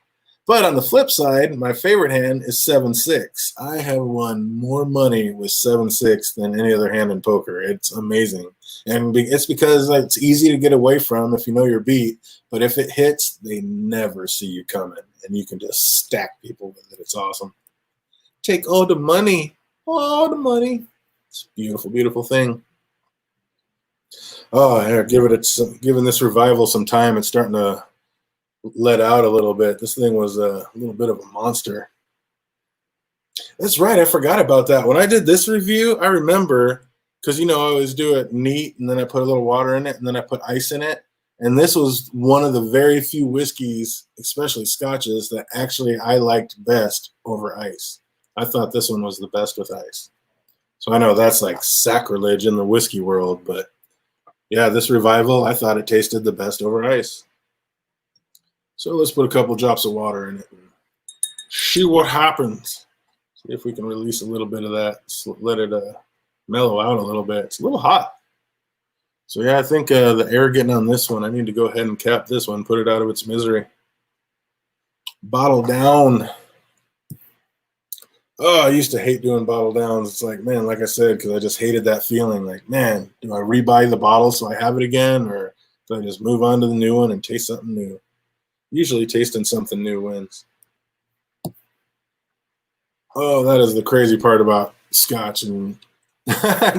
But on the flip side, my favorite hand is 7-6. I have won more money with 7-6 than any other hand in poker. It's amazing. And it's because it's easy to get away from if you know your beat. But if it hits, they never see you coming, and you can just stack people with it. It's awesome. Take all the money, all the money. It's a beautiful, beautiful thing. Oh, yeah, giving this revival some time. It's starting to let out a little bit. This thing was a little bit of a monster. That's right. I forgot about that. When I did this review, I remember, because, I always do it neat, and then I put a little water in it, and then I put ice in it. And this was one of the very few whiskeys, especially scotches, that actually I liked best over ice. I thought this one was the best with ice. So I know that's like sacrilege in the whiskey world, but yeah, this revival, I thought it tasted the best over ice. So let's put a couple drops of water in it and see what happens. See if we can release a little bit of that. Let it mellow out a little bit. It's a little hot. So yeah, I think the air getting on this one, I need to go ahead and cap this one, put it out of its misery. Bottle down. Oh, I used to hate doing bottle downs. It's like, man, like I said, because I just hated that feeling. Like, man, do I rebuy the bottle so I have it again, or do I just move on to the new one and taste something new? Usually tasting something new wins. Oh, that is the crazy part about scotch and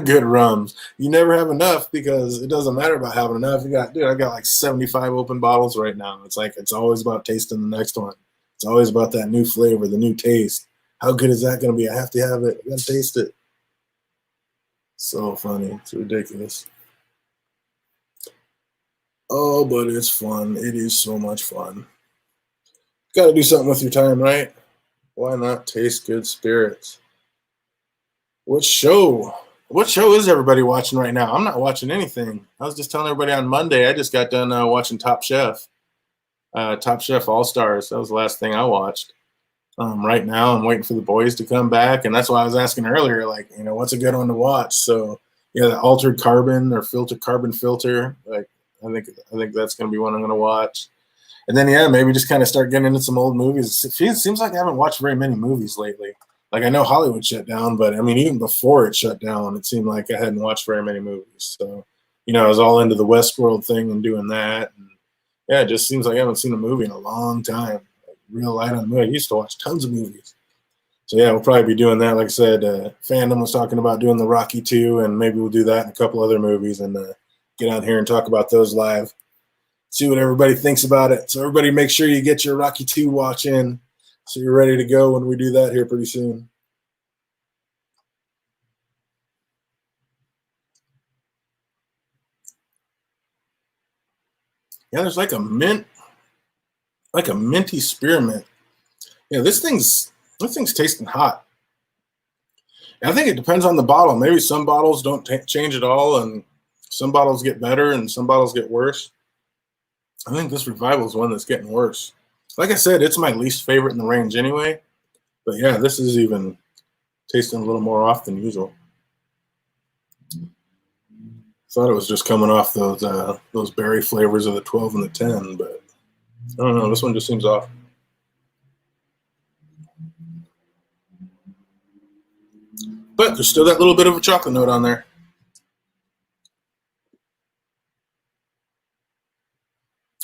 good rums. You never have enough, because it doesn't matter about having enough. I got like 75 open bottles right now. It's like, it's always about tasting the next one. It's always about that new flavor, the new taste. How good is that going to be? I have to have it. I got to taste it. So funny. It's ridiculous. Oh, but it's fun. It is so much fun. Got to do something with your time, right? Why not taste good spirits? What show is everybody watching right now? I'm not watching anything. I was just telling everybody on Monday, I just got done watching Top Chef. Top Chef All-Stars. That was the last thing I watched. Right now, I'm waiting for the boys to come back, and that's why I was asking earlier, like, what's a good one to watch? So, yeah, the altered carbon or carbon filter. Like, I think that's going to be one I'm going to watch. And then, yeah, maybe just kind of start getting into some old movies. It seems like I haven't watched very many movies lately. Like, I know Hollywood shut down, but I mean, even before it shut down, it seemed like I hadn't watched very many movies. So, I was all into the Westworld thing and doing that. And yeah, it just seems like I haven't seen a movie in a long time. Real light on the movie. I used to watch tons of movies. So yeah, we'll probably be doing that. Like I said, Fandom was talking about doing the Rocky 2, and maybe we'll do that in a couple other movies and get out here and talk about those live. See what everybody thinks about it. So everybody make sure you get your Rocky 2 watch in so you're ready to go when we do that here pretty soon. Yeah, there's like a minty spearmint. Yeah, this thing's tasting hot. I think it depends on the bottle. Maybe some bottles don't change at all, and some bottles get better and some bottles get worse. I think this revival is one that's getting worse. Like I said, it's my least favorite in the range anyway. But yeah, this is even tasting a little more off than usual. Thought it was just coming off those berry flavors of the 12 and the 10, but I don't know. This one just seems off. But there's still that little bit of a chocolate note on there.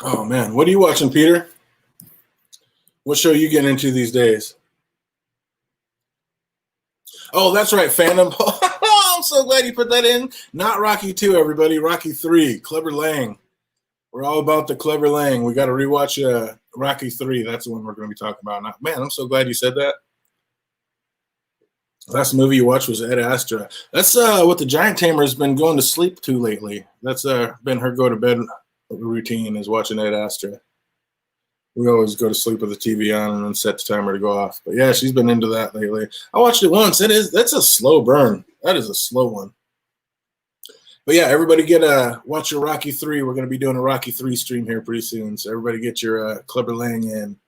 Oh, man. What are you watching, Peter? What show are you getting into these days? Oh, that's right, Fandom. I'm so glad you put that in. Not Rocky 2, everybody. Rocky 3, Clubber Lang. We're all about the Clubber Lang. We got to rewatch Rocky 3. That's the one we're going to be talking about. Now, man, I'm so glad you said that. Last movie you watched was Ed Astra. That's what the Giant Tamer has been going to sleep to lately. That's been her go-to-bed routine, is watching Ed Astra. We always go to sleep with the TV on and then set the timer to go off. But yeah, she's been into that lately. I watched it once. That's a slow burn. That is a slow one. But yeah, everybody watch your Rocky 3. We're going to be doing a Rocky 3 stream here pretty soon. So everybody get your Clubber Lang in.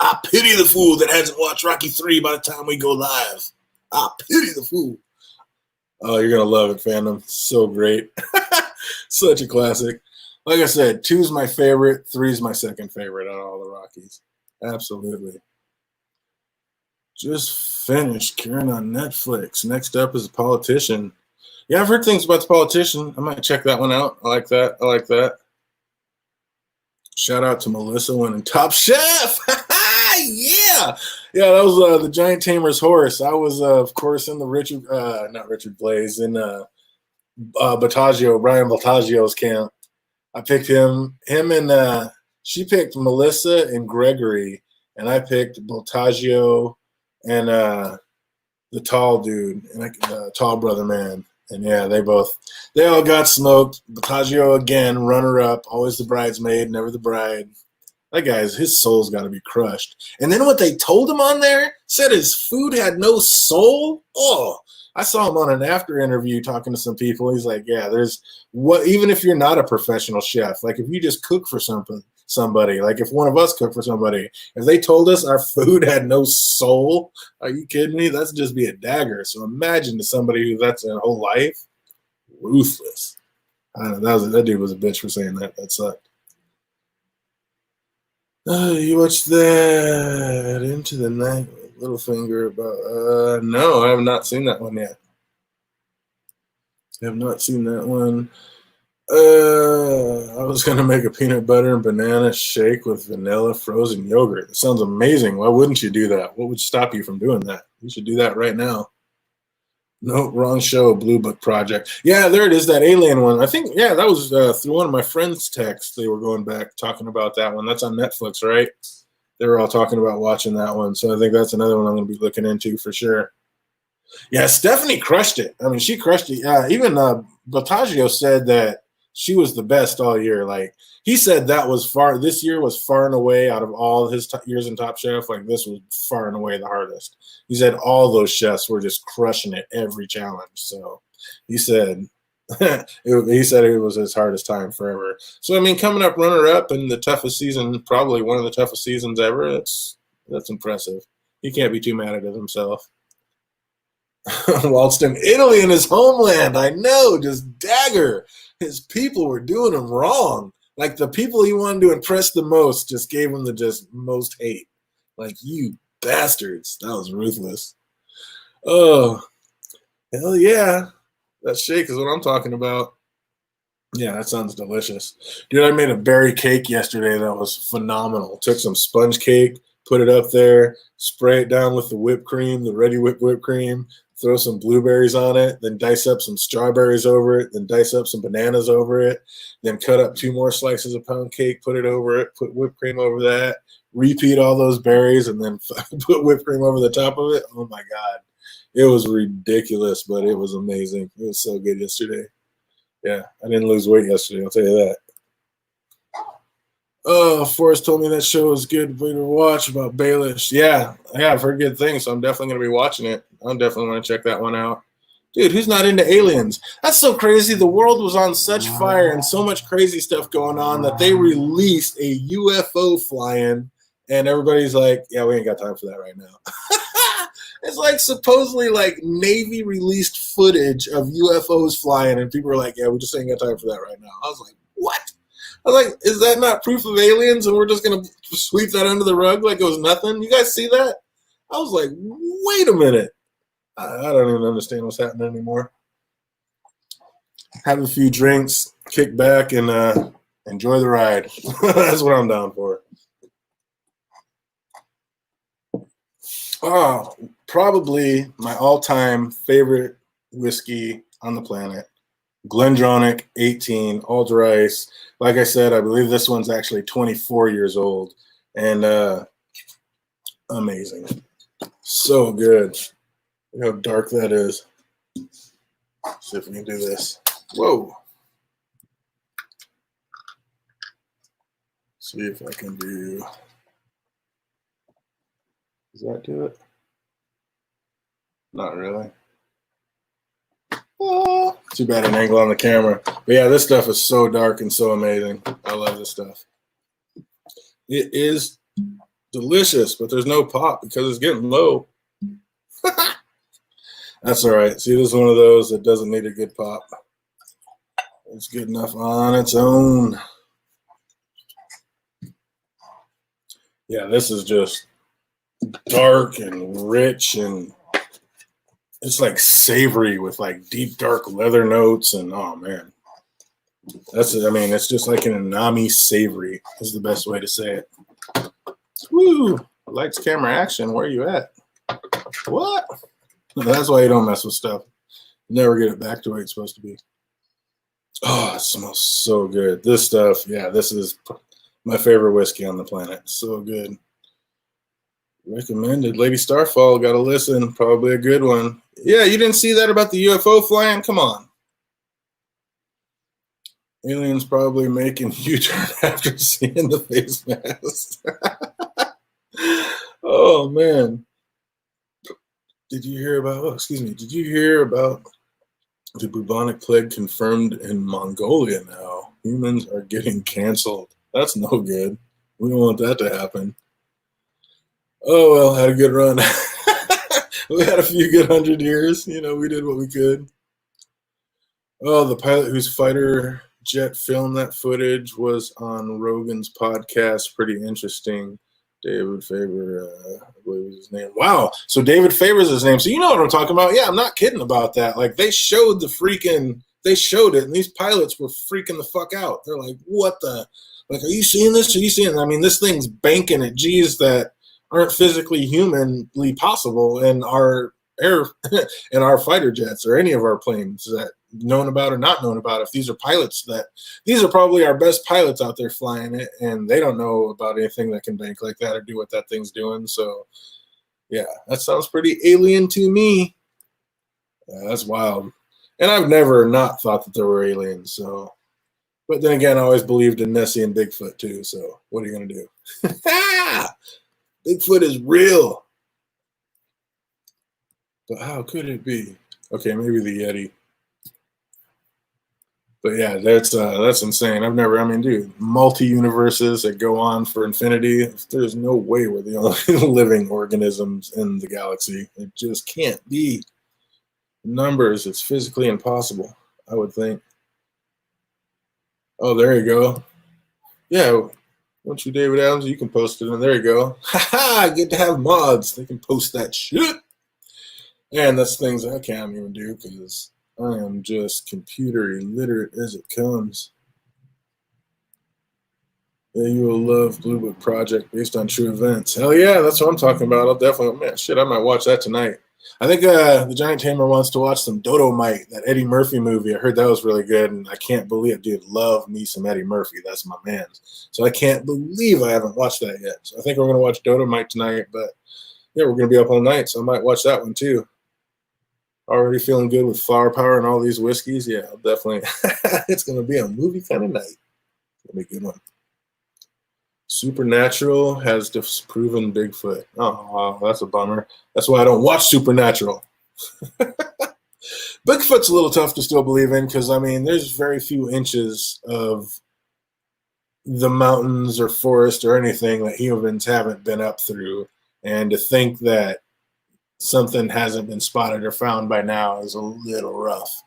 I pity the fool that hasn't watched Rocky 3 by the time we go live. I pity the fool. Oh, you're going to love it, Fandom. So great. Such a classic. Like I said, 2 is my favorite. 3 is my second favorite out of all the Rockies. Absolutely. Just finished Karen on Netflix. Next up is a politician. Yeah, I've heard things about The Politician. I might check that one out. I like that. I like that. Shout out to Melissa winning Top Chef. Yeah. Yeah, that was the Giant Tamer's horse. I was, of course, in the not Richard Blaze, in Battaggio, Brian Battaggio's camp. I picked him and she picked Melissa and Gregory, and I picked Battaggio and the tall dude, and the tall brother man. And yeah, they all got smoked. Battaggio again, runner up, always the bridesmaid, never the bride. That guy's, his soul's got to be crushed. And then what they told him on there said his food had no soul. Oh, I saw him on an after interview talking to some people. He's like, yeah, even if you're not a professional chef, like if you just cook for somebody, like if one of us cooked for somebody, if they told us our food had no soul, are you kidding me? That's just be a dagger. So imagine to somebody who that's their whole life, ruthless. I don't know, that dude was a bitch for saying that. That sucked. You watched that Into the Night with Littlefinger about no, I have not seen that one yet. I have not seen that one. I was gonna make a peanut butter and banana shake with vanilla frozen yogurt. That sounds amazing. Why wouldn't you do that? What would stop you from doing that? You should do that right now. No, wrong show. Blue Book Project. Yeah, there it is. That alien one. I think. Yeah, that was through one of my friends' texts. They were going back talking about that one. That's on Netflix, right? They were all talking about watching that one. So I think that's another one I'm going to be looking into for sure. Yeah, Stephanie crushed it. I mean, she crushed it. Even Battaggio said that she was the best all year. Like he said that was this year was far and away out of all his years in Top Chef. Like this was far and away the hardest. He said all those chefs were just crushing it every challenge. So he said he said it was his hardest time forever. So I mean, coming up runner up in the toughest season, probably one of the toughest seasons ever. That's impressive. He can't be too mad at it himself. Whilst in Italy, in his homeland, I know, just dagger. His people were doing him wrong. Like the people he wanted to impress the most just gave him the just most hate. Like, you bastards. That was ruthless. Oh, hell yeah. That shake is what I'm talking about. Yeah, that sounds delicious. Dude, I made a berry cake yesterday that was phenomenal. Took some sponge cake, put it up there, spray it down with the whipped cream, the ready whipped cream, throw some blueberries on it, then dice up some strawberries over it, then dice up some bananas over it, then cut up 2 more slices of pound cake, put it over it, put whipped cream over that, repeat all those berries, and then put whipped cream over the top of it. Oh, my God. It was ridiculous, but it was amazing. It was so good yesterday. Yeah, I didn't lose weight yesterday, I'll tell you that. Oh, Forrest told me that show was good for you to watch about Baelish. Yeah, I've heard good things, so I'm definitely going to be watching it. I'm definitely going to check that one out. Dude, who's not into aliens? That's so crazy. The world was on such fire and so much crazy stuff going on that they released a UFO flying, and everybody's like, yeah, we ain't got time for that right now. It's like supposedly like Navy released footage of UFOs flying, and people are like, yeah, we just ain't got time for that right now. I was like, what? I was like, is that not proof of aliens and we're just going to sweep that under the rug like it was nothing? You guys see that? I was like, wait a minute. I don't even understand what's happening anymore. Have a few drinks, kick back, and enjoy the ride. That's what I'm down for. Oh, probably my all-time favorite whiskey on the planet. GlenDronach 18 Alder Ice. Like I said, I believe this one's actually 24 years old, and amazing. So good. Look how dark that is. Let's see if we can do this. Whoa. See if I can do. Does that do it? Not really. Oh, too bad an angle on the camera. But yeah, this stuff is so dark and so amazing. I love this stuff. It is delicious, but there's no pop because it's getting low. That's all right. See, this is one of those that doesn't need a good pop. It's good enough on its own. Yeah, this is just dark and rich, and It's like savory with like deep dark leather notes, and oh man, it's just like an umami savory is the best way to say it. Woo! Lights, camera, action. Where are you at? What? That's why you don't mess with stuff. Never get it back to where it's supposed to be. Oh, it smells so good. This stuff, yeah, this is my favorite whiskey on the planet. So good. Recommended. Lady Starfall, gotta listen. Probably a good one. Yeah, you didn't see that about the UFO flying? Come on. Aliens probably making U-turn after seeing the face mask. Oh, man. Did you hear about the bubonic plague confirmed in Mongolia now? Humans are getting canceled. That's no good. We don't want that to happen. Oh, well, had a good run. We had a few good 100 years. We did what we could. Oh, the pilot whose fighter jet filmed that footage was on Rogan's podcast. Pretty interesting. David Faber, I believe was his name. Wow. So David Faber's his name. So you know what I'm talking about. Yeah, I'm not kidding about that. Like, they showed it, and these pilots were freaking the fuck out. They're like, what the? Like, are you seeing this? Are you seeing? I mean, this thing's banking at G's that aren't physically humanly possible in our air in our fighter jets or any of our planes, that known about or not known about. If these are these are probably our best pilots out there flying it, and they don't know about anything that can bank like that or do what that thing's doing. So yeah, that sounds pretty alien to me. Yeah, that's wild. And I've never not thought that there were aliens. So, but then again, I always believed in Nessie and Bigfoot too. So what are you gonna do? Bigfoot is real. But how could it be? Okay, maybe the Yeti. But yeah, that's insane. Dude, multi-universes that go on for infinity. There's no way we're the only living organisms in the galaxy. It just can't be. Numbers, it's physically impossible, I would think. Oh, there you go. Yeah, once you David Adams, you can post it, and there you go. Ha! Get to have mods. They can post that shit. And that's things I can't even do because I am just computer illiterate as it comes. Yeah, you will love Blue Book Project based on true events. Hell yeah, that's what I'm talking about. I'll definitely, I might watch that tonight. I think the Giant Tamer wants to watch some Dodomite, that Eddie Murphy movie. I heard that was really good, and I can't believe, dude, love me some Eddie Murphy. That's my man. So I can't believe I haven't watched that yet. So I think we're going to watch Dodomite tonight, but yeah, we're going to be up all night, so I might watch that one too. Already feeling good with flower power and all these whiskeys. Yeah, I'll definitely. It's going to be a movie kind of night. It's going to be a good one. Supernatural has disproven Bigfoot. Oh, wow, that's a bummer. That's why I don't watch Supernatural. Bigfoot's a little tough to still believe in because, there's very few inches of the mountains or forest or anything that humans haven't been up through. And to think that something hasn't been spotted or found by now is a little rough,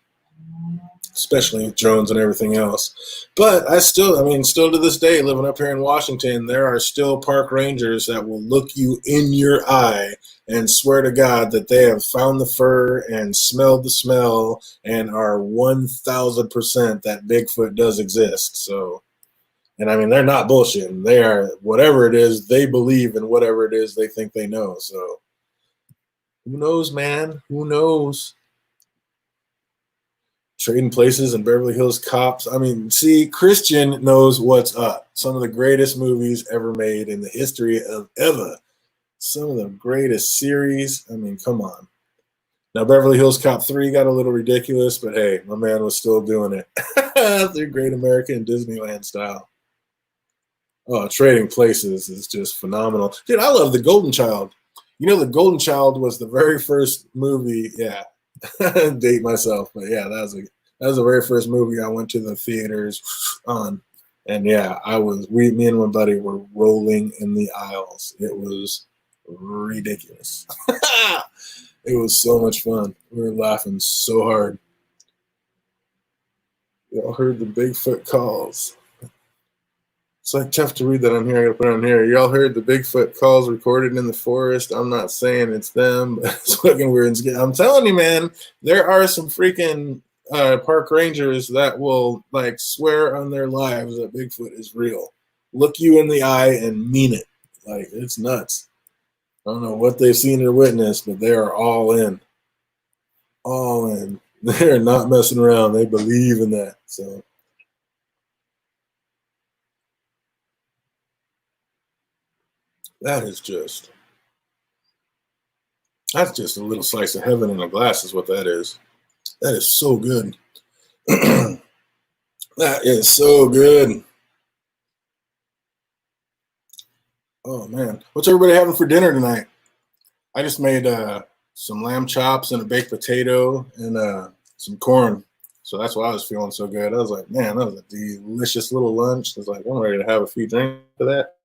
especially with drones and everything else. But I still to this day, living up here in Washington, there are still park rangers that will look you in your eye and swear to God that they have found the fur and smelled the smell and are 1,000% that Bigfoot does exist. So, and they're not bullshitting. They are, whatever it is, they believe in whatever it is they think they know. So who knows, man? Who knows? Trading Places and Beverly Hills Cops. See, Christian knows what's up. Some of the greatest movies ever made in the history of ever. Some of the greatest series. Come on. Now, Beverly Hills Cop 3 got a little ridiculous, but hey, my man was still doing it. Through Great American Disneyland style. Oh, Trading Places is just phenomenal. Dude, I love The Golden Child. The Golden Child was the very first movie. Yeah, date myself, but yeah, that was the very first movie I went to the theaters on, and yeah, me and my buddy were rolling in the aisles. It was ridiculous. It was so much fun. We were laughing so hard. Y'all heard the Bigfoot calls. It's like tough to read that on here. I gotta put it on here. Y'all heard the Bigfoot calls recorded in the forest. I'm not saying it's them, but it's fucking weird. I'm telling you, man, there are some freaking park rangers that will like swear on their lives that Bigfoot is real. Look you in the eye and mean it. Like, it's nuts. I don't know what they've seen or witnessed, but they are all in. All in. They're not messing around. They believe in that. So that's just a little slice of heaven in a glass is what that is. That is so good. That is so good. Oh man, what's everybody having for dinner tonight? I just made some lamb chops and a baked potato and some corn. So that's why I was feeling so good. I was like, man, that was a delicious little lunch. I was like, I'm ready to have a few drinks for that.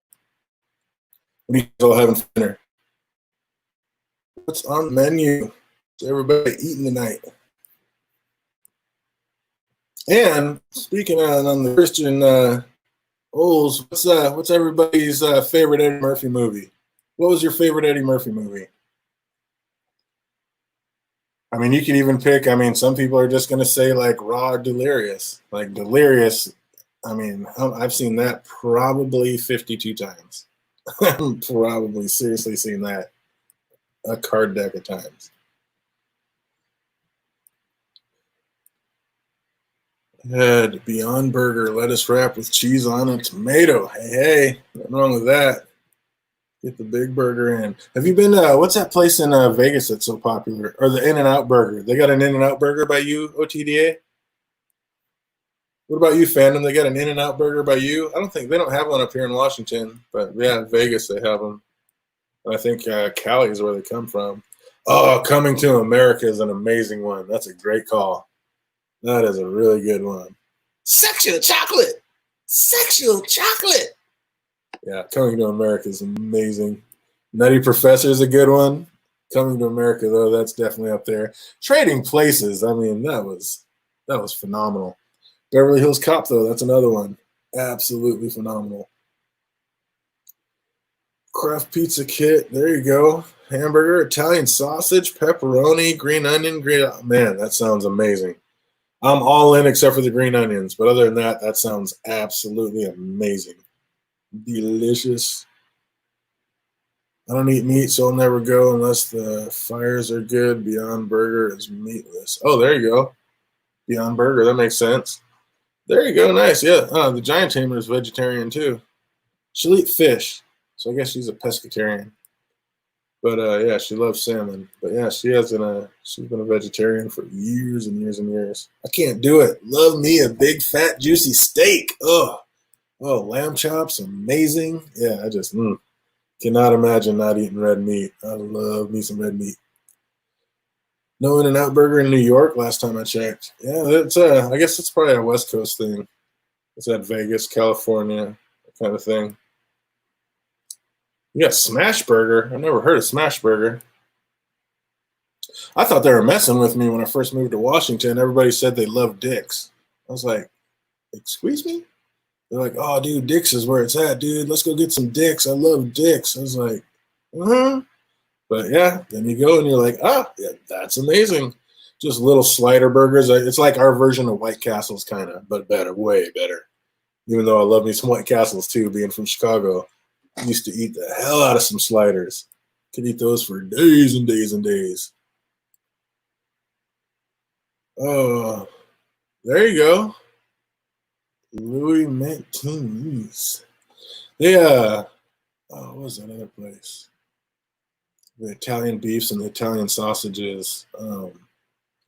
What are you guys all having for dinner? What's on the menu? What's everybody eating tonight? And speaking on the Christian Oles, what's everybody's favorite Eddie Murphy movie? What was your favorite Eddie Murphy movie? I mean, you could even pick, I mean, some people are just going to say like Raw or Delirious. Like Delirious, I mean, I've seen that probably 52 times. Probably seriously seen that a card deck of times. Had Beyond Burger, lettuce wrap with cheese on and tomato. Hey, nothing wrong with that. Get the big burger in. Have you been, what's that place in Vegas that's so popular? Or the In-N-Out Burger. They got an In-N-Out Burger by you, OTDA? What about you, Fandom? They got an In-N-Out Burger by you? I don't think, they don't have one up here in Washington. But yeah, Vegas, they have them. I think Cali is where they come from. Oh, Coming to America is an amazing one. That's a great call. That is a really good one. Sexual chocolate. Sexual chocolate. Yeah, Coming to America is amazing. Nutty Professor is a good one. Coming to America, though, that's definitely up there. Trading Places, I mean, that was phenomenal. Beverly Hills Cop, though, that's another one. Absolutely phenomenal. Kraft Pizza Kit, there you go. Hamburger, Italian sausage, pepperoni, green onion, man, that sounds amazing. I'm all in except for the green onions, but other than that, that sounds absolutely amazing. Delicious. I don't eat meat, so I'll never go unless the fires are good. Beyond Burger is meatless. Oh, there you go. Beyond Burger, that makes sense. There you go, nice. Yeah, the giant tamer is vegetarian too. She'll eat fish, so I guess she's a pescatarian. But yeah, she loves salmon. But yeah, she's been a vegetarian for years and years and years. I can't do it. Love me a big fat juicy steak. Oh, lamb chops, amazing. Yeah, I just cannot imagine not eating red meat. I love me some red meat. No In-N-Out Burger in New York last time I checked. Yeah, that's I guess it's probably a West Coast thing. It's at Vegas, California, that kind of thing. You got Smash Burger. I've never heard of Smash Burger. I thought they were messing with me when I first moved to Washington. Everybody said they love dicks. I was like, excuse me? They're like, oh, dude, Dick's is where it's at, dude. Let's go get some dicks. I love dicks. I was like, But yeah, then you go and you're like, yeah, that's amazing. Just little slider burgers. It's like our version of White Castles, kind of, but better, way better. Even though I love me some White Castles too, being from Chicago. I used to eat the hell out of some sliders. Could eat those for days and days and days. Oh, there you go. Louis Martinez. They what was that other place? The Italian beefs and the Italian sausages. Oh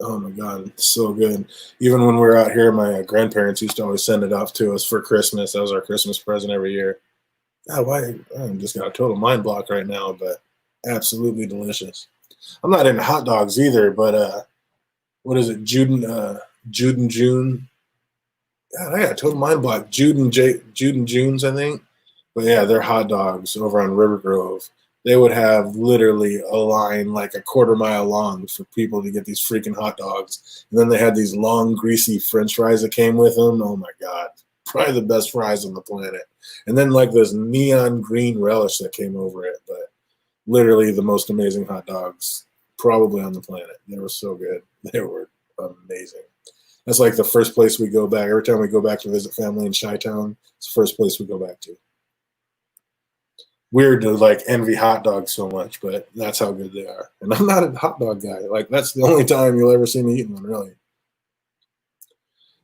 my God, so good. Even when we were out here, my grandparents used to always send it off to us for Christmas. That was our Christmas present every year. God, why? I'm just got a total mind block right now, but absolutely delicious. I'm not into hot dogs either, but what is it? Jude and June. God, I got a total mind block. Jude and June's, I think. But yeah, they're hot dogs over on River Grove. They would have literally a line like a quarter-mile long for people to get these freaking hot dogs. And then they had these long, greasy French fries that came with them. Oh my God. probably the best fries on the planet. And then like this neon green relish that came over it, but literally the most amazing hot dogs probably on the planet. They were so good. They were amazing. That's like the first place we go back. Every time we go back to visit family in Chi-Town, it's the first place we go back to. Weird to like envy hot dogs so much, but that's how good they are. And I'm not a hot dog guy. Like that's the only time you'll ever see me eating one, really.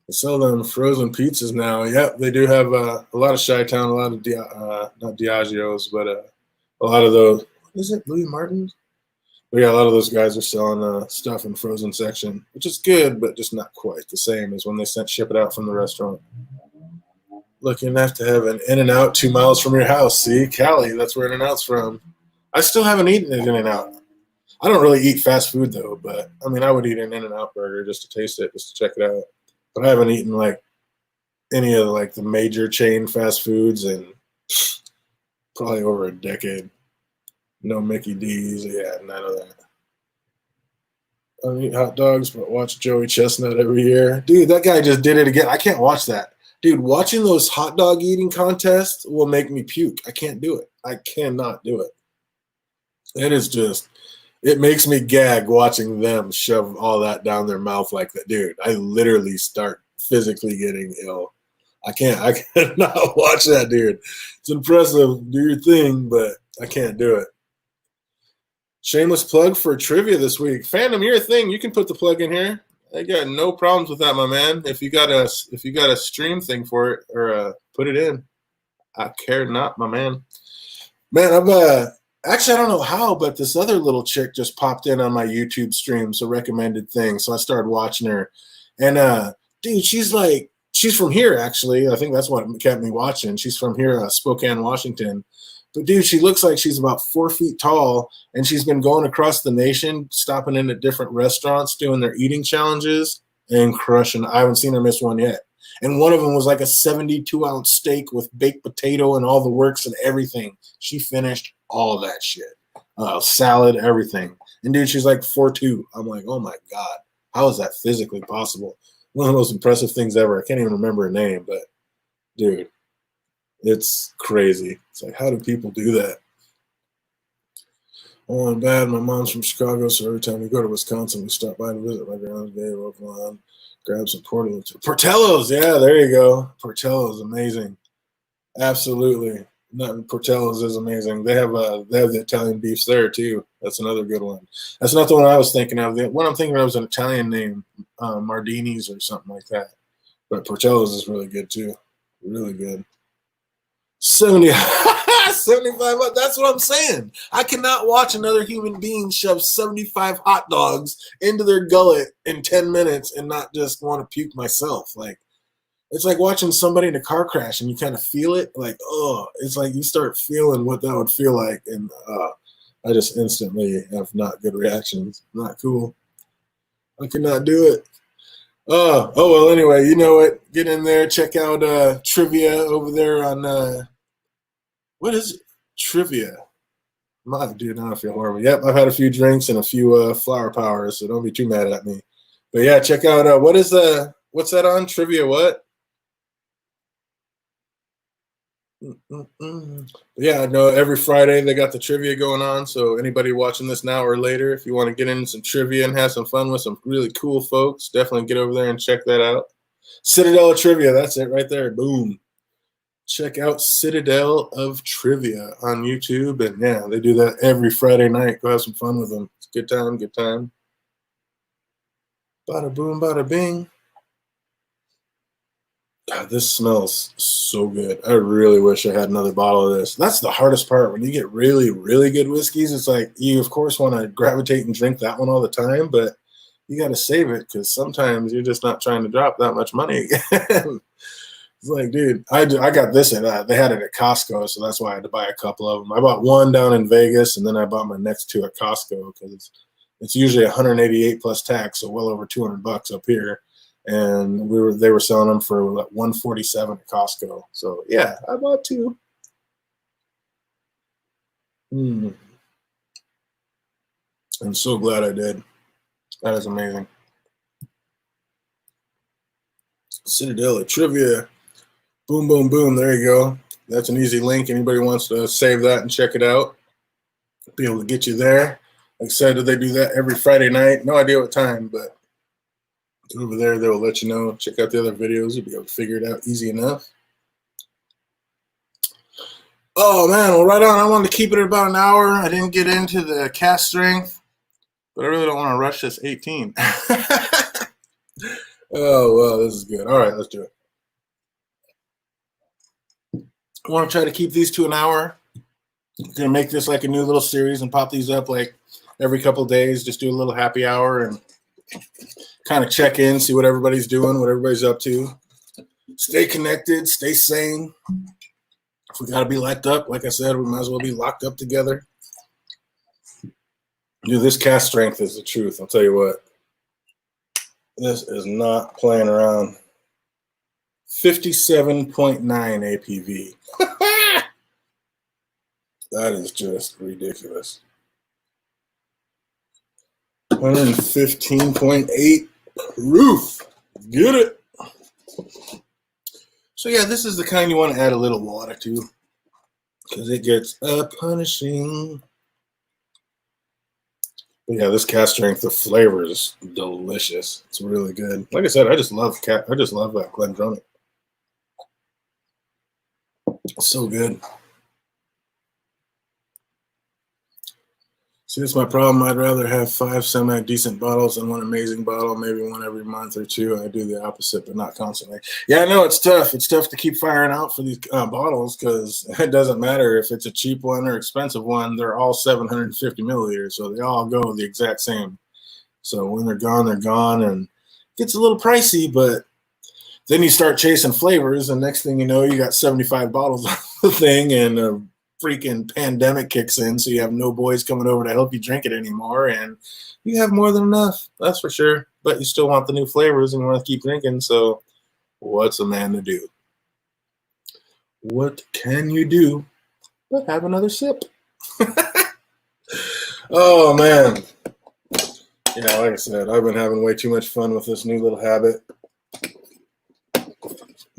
They sell them frozen pizzas now. Yep, they do have a lot of Chi-Town, a lot of not Diageo's, but a lot of those. What is it, Louis Martin's? But yeah, a lot of those guys are selling stuff in frozen section, which is good, but just not quite the same as when they ship it out from the restaurant. Lucky enough to have an In-N-Out 2 miles from your house. See, Cali, that's where In-N-Out's from. I still haven't eaten an In-N-Out. I don't really eat fast food though, but I mean, I would eat an In-N-Out burger just to taste it, just to check it out. But I haven't eaten like any of like the major chain fast foods in probably over a decade. No Mickey D's, yeah, none of that. I don't eat hot dogs, but watch Joey Chestnut every year. Dude, that guy just did it again. I can't watch that. Dude, watching those hot dog eating contests will make me puke. I can't do it. I cannot do it. It is just, it makes me gag watching them shove all that down their mouth like that. Dude, I literally start physically getting ill. I cannot watch that, dude. It's impressive. Do your thing, but I can't do it. Shameless plug for trivia this week. Fandom, you're a thing. You can put the plug in here. I got no problems with that, my man. If you got a stream thing for it, or put it in. I care not, my man. Man, I'm actually I don't know how, but this other little chick just popped in on my YouTube stream, so recommended thing. So I started watching her, and dude, she's from here actually. I think that's what kept me watching. She's from here, Spokane, Washington. But dude, she looks like she's about 4 feet tall, and she's been going across the nation, stopping in at different restaurants, doing their eating challenges, and crushing. I haven't seen her miss one yet. And one of them was like a 72-ounce steak with baked potato and all the works and everything. She finished all that shit. Salad, everything. And dude, she's like 4'2". I'm like, oh my God, how is that physically possible? One of the most impressive things ever. I can't even remember her name, but dude. It's crazy. It's like, how do people do that? Oh, and bad. My mom's from Chicago, so every time we go to Wisconsin, we stop by to visit my grandma's day, Oakland, grab some Portillo's. Yeah, there you go. Portillo's, amazing. Absolutely. Portillo's is amazing. They have the Italian beefs there too. That's another good one. That's not the one I was thinking of. The one I'm thinking of was an Italian name, Mardini's or something like that. But Portillo's is really good too. Really good. 75. That's what I'm saying. I cannot watch another human being shove 75 hot dogs into their gullet in 10 minutes and not just want to puke myself. Like, it's like watching somebody in a car crash and you kind of feel it. Like, oh, it's like you start feeling what that would feel like. And I just instantly have not good reactions. Not cool. I cannot do it. Oh well, anyway, you know what? Get in there, check out trivia over there on what is it? Trivia. Dude, now I feel horrible. Yep, I've had a few drinks and a few flower powers, so don't be too mad at me. But yeah, check out what's that on? Trivia what? Yeah, I know every Friday they got the trivia going on. So anybody watching this now or later, if you want to get into some trivia and have some fun with some really cool folks, definitely get over there and check that out. Citadel of Trivia, that's it right there. Boom. Check out Citadel of Trivia on YouTube. And yeah, they do that every Friday night. Go have some fun with them. It's a good time, good time. Bada boom, bada bing. God, this smells so good. I really wish I had another bottle of this. That's the hardest part. When you get really, really good whiskeys, it's like you, of course, want to gravitate and drink that one all the time, but you got to save it because sometimes you're just not trying to drop that much money again. It's like, dude, I got this at they had it at Costco, so that's why I had to buy a couple of them. I bought one down in Vegas, and then I bought my next two at Costco because it's usually 188 plus tax, so well over $200 up here. And they were selling them for like 147 at Costco. So yeah, I bought two. I'm so glad I did. That is amazing. Citadel of Trivia. Boom, boom, boom. There you go. That's an easy link. Anybody wants to save that and check it out, be able to get you there. Like I said, they do that every Friday night. No idea what time, but over there, they will let you know. Check out the other videos. You'll be able to figure it out easy enough. Oh, man. Well, right on. I wanted to keep it at about an hour. I didn't get into the cast strength, but I really don't want to rush this 18. Oh, well, this is good. All right, let's do it. I want to try to keep these to an hour. I'm going to make this like a new little series and pop these up like every couple of days. Just do a little happy hour and kind of check in, see what everybody's doing, what everybody's up to. Stay connected, stay sane. If we got to be locked up, like I said, we might as well be locked up together. Dude, this cast strength is the truth. I'll tell you what. This is not playing around. 57.9 APV. That is just ridiculous. 115.8 proof. Get it. So yeah, this is the kind you want to add a little water to, because it gets punishing. But yeah, this cast strength, the flavor is delicious. It's really good. Like I said, I just love that GlenDronach. So good. See, that's my problem. I'd rather have 5 semi-decent bottles than one amazing bottle, maybe one every month or two. I do the opposite, but not constantly. Yeah, I know it's tough. It's tough to keep firing out for these bottles, because it doesn't matter if it's a cheap one or expensive one. They're all 750 milliliters, so they all go the exact same. So when they're gone, and it gets a little pricey, but then you start chasing flavors, and next thing you know, you got 75 bottles of the thing, and freaking pandemic kicks in, so you have no boys coming over to help you drink it anymore, and you have more than enough, that's for sure. But you still want the new flavors and you want to keep drinking, so what's a man to do? What can you do but have another sip? Oh, man. Yeah, like I said, I've been having way too much fun with this new little habit.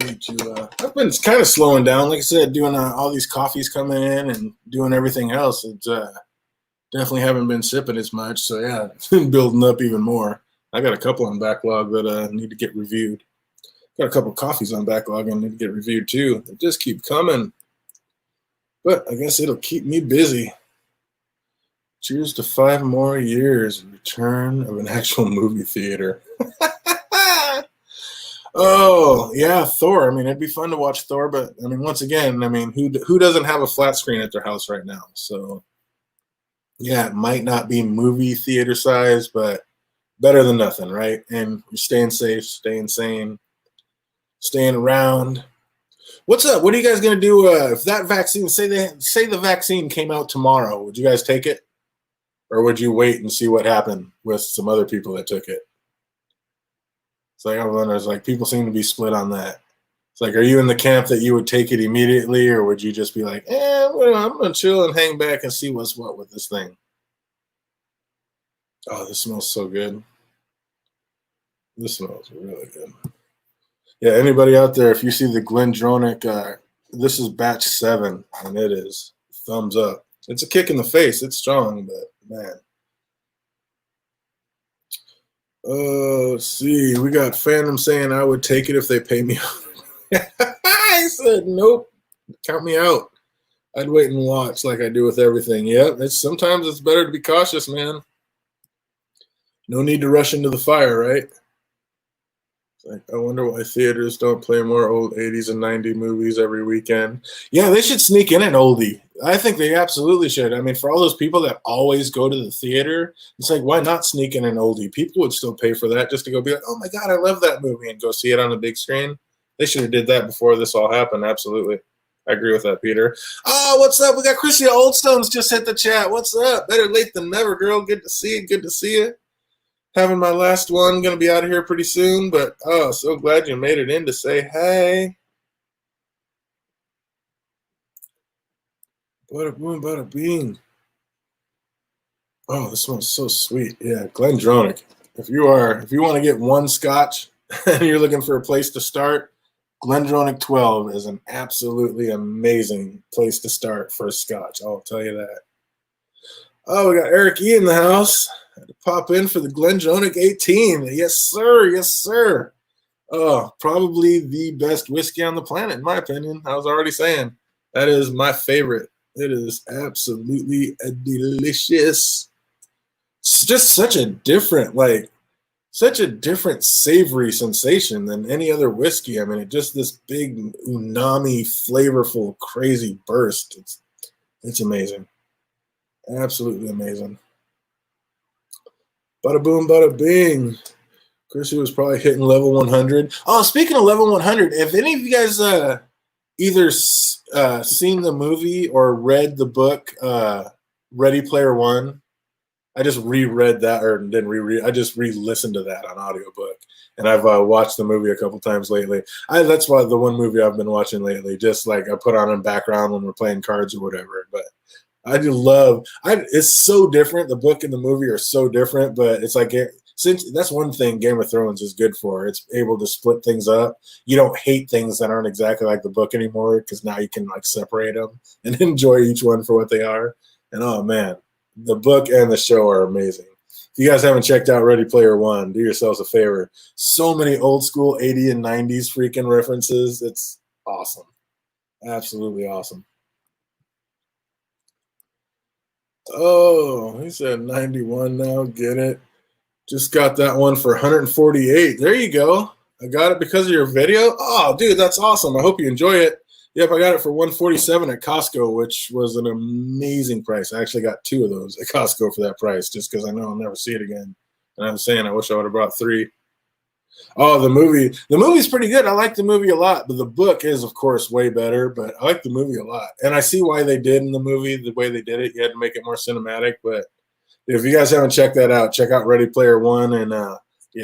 I've been kind of slowing down, like I said, doing all these coffees coming in and doing everything else. It's definitely haven't been sipping as much, so yeah, it's been building up even more. I got a couple on backlog that need to get reviewed. Got a couple coffees on backlog and need to get reviewed too. They just keep coming, but I guess it'll keep me busy. Cheers to 5 more years, return of an actual movie theater. Oh, yeah, Thor. I mean, it'd be fun to watch Thor, but, I mean, once again, I mean, who doesn't have a flat screen at their house right now? So, yeah, it might not be movie theater size, but better than nothing, right? And you're staying safe, staying sane, staying around. What's up? What are you guys going to do if that vaccine, say the vaccine came out tomorrow, would you guys take it? Or would you wait and see what happened with some other people that took it? It's like, I wonder, it's like people seem to be split on that. It's like, are you in the camp that you would take it immediately, or would you just be like, well, I'm going to chill and hang back and see what's what with this thing? Oh, this smells so good. This smells really good. Yeah, anybody out there, if you see the GlenDronach, this is batch 7, and it is thumbs up. It's a kick in the face. It's strong, but man. Let's see. We got Fandom saying I would take it if they pay me. I said, nope. Count me out. I'd wait and watch like I do with everything. Yep. Sometimes it's better to be cautious, man. No need to rush into the fire, right? Like, I wonder why theaters don't play more old 80s and 90s movies every weekend. Yeah, they should sneak in an oldie. I think they absolutely should. I mean, for all those people that always go to the theater, it's like, why not sneak in an oldie? People would still pay for that just to go be like, oh my God, I love that movie, and go see it on the big screen. They should have did that before this all happened. Absolutely. I agree with that, Peter. Oh, what's up? We got Chrissy Oldstones just hit the chat. What's up? Better late than never, girl. Good to see you. Good to see you. Having my last one, gonna be out of here pretty soon, but oh, so glad you made it in to say hey. Bada boom, bada bing. Oh, this smells so sweet. Yeah, GlenDronach. If you want to get one scotch and you're looking for a place to start, GlenDronach 12 is an absolutely amazing place to start for a scotch. I'll tell you that. Oh, we got Eric E in the house. Had to pop in for the GlenDronach 18. Yes, sir. Yes, sir. Oh, probably the best whiskey on the planet, in my opinion. I was already saying that is my favorite. It is absolutely delicious. It's just such a different, savory sensation than any other whiskey. I mean, it just this big umami, flavorful, crazy burst. It's amazing. Absolutely amazing. Bada boom, bada bing. Chrissy was probably hitting level 100. Oh, speaking of level 100, if any of you guys either seen the movie or read the book Ready Player One, I just reread that, or didn't reread. I just re-listened to that on audiobook, and I've watched the movie a couple times lately. That's why the one movie I've been watching lately, just like I put on in background when we're playing cards or whatever. But I do love. It's so different. The book and the movie are so different, but it's like since that's one thing Game of Thrones is good for. It's able to split things up. You don't hate things that aren't exactly like the book anymore because now you can like separate them and enjoy each one for what they are. And oh man, the book and the show are amazing. If you guys haven't checked out Ready Player One, do yourselves a favor. So many old school 80s and 90s freaking references. It's awesome. Absolutely awesome. Oh, he said 91 now. Get it. Just got that one for 148. There you go. I got it because of your video. Oh, dude, that's awesome. I hope you enjoy it. Yep, I got it for 147 at Costco, which was an amazing price. I actually got 2 of those at Costco for that price just because I know I'll never see it again. And I'm saying I wish I would have brought 3. Oh, the movie. The movie's pretty good. I like the movie a lot, but the book is, of course, way better. But I like the movie a lot. And I see why they did in the movie, the way they did it. You had to make it more cinematic. But if you guys haven't checked that out, check out Ready Player One and,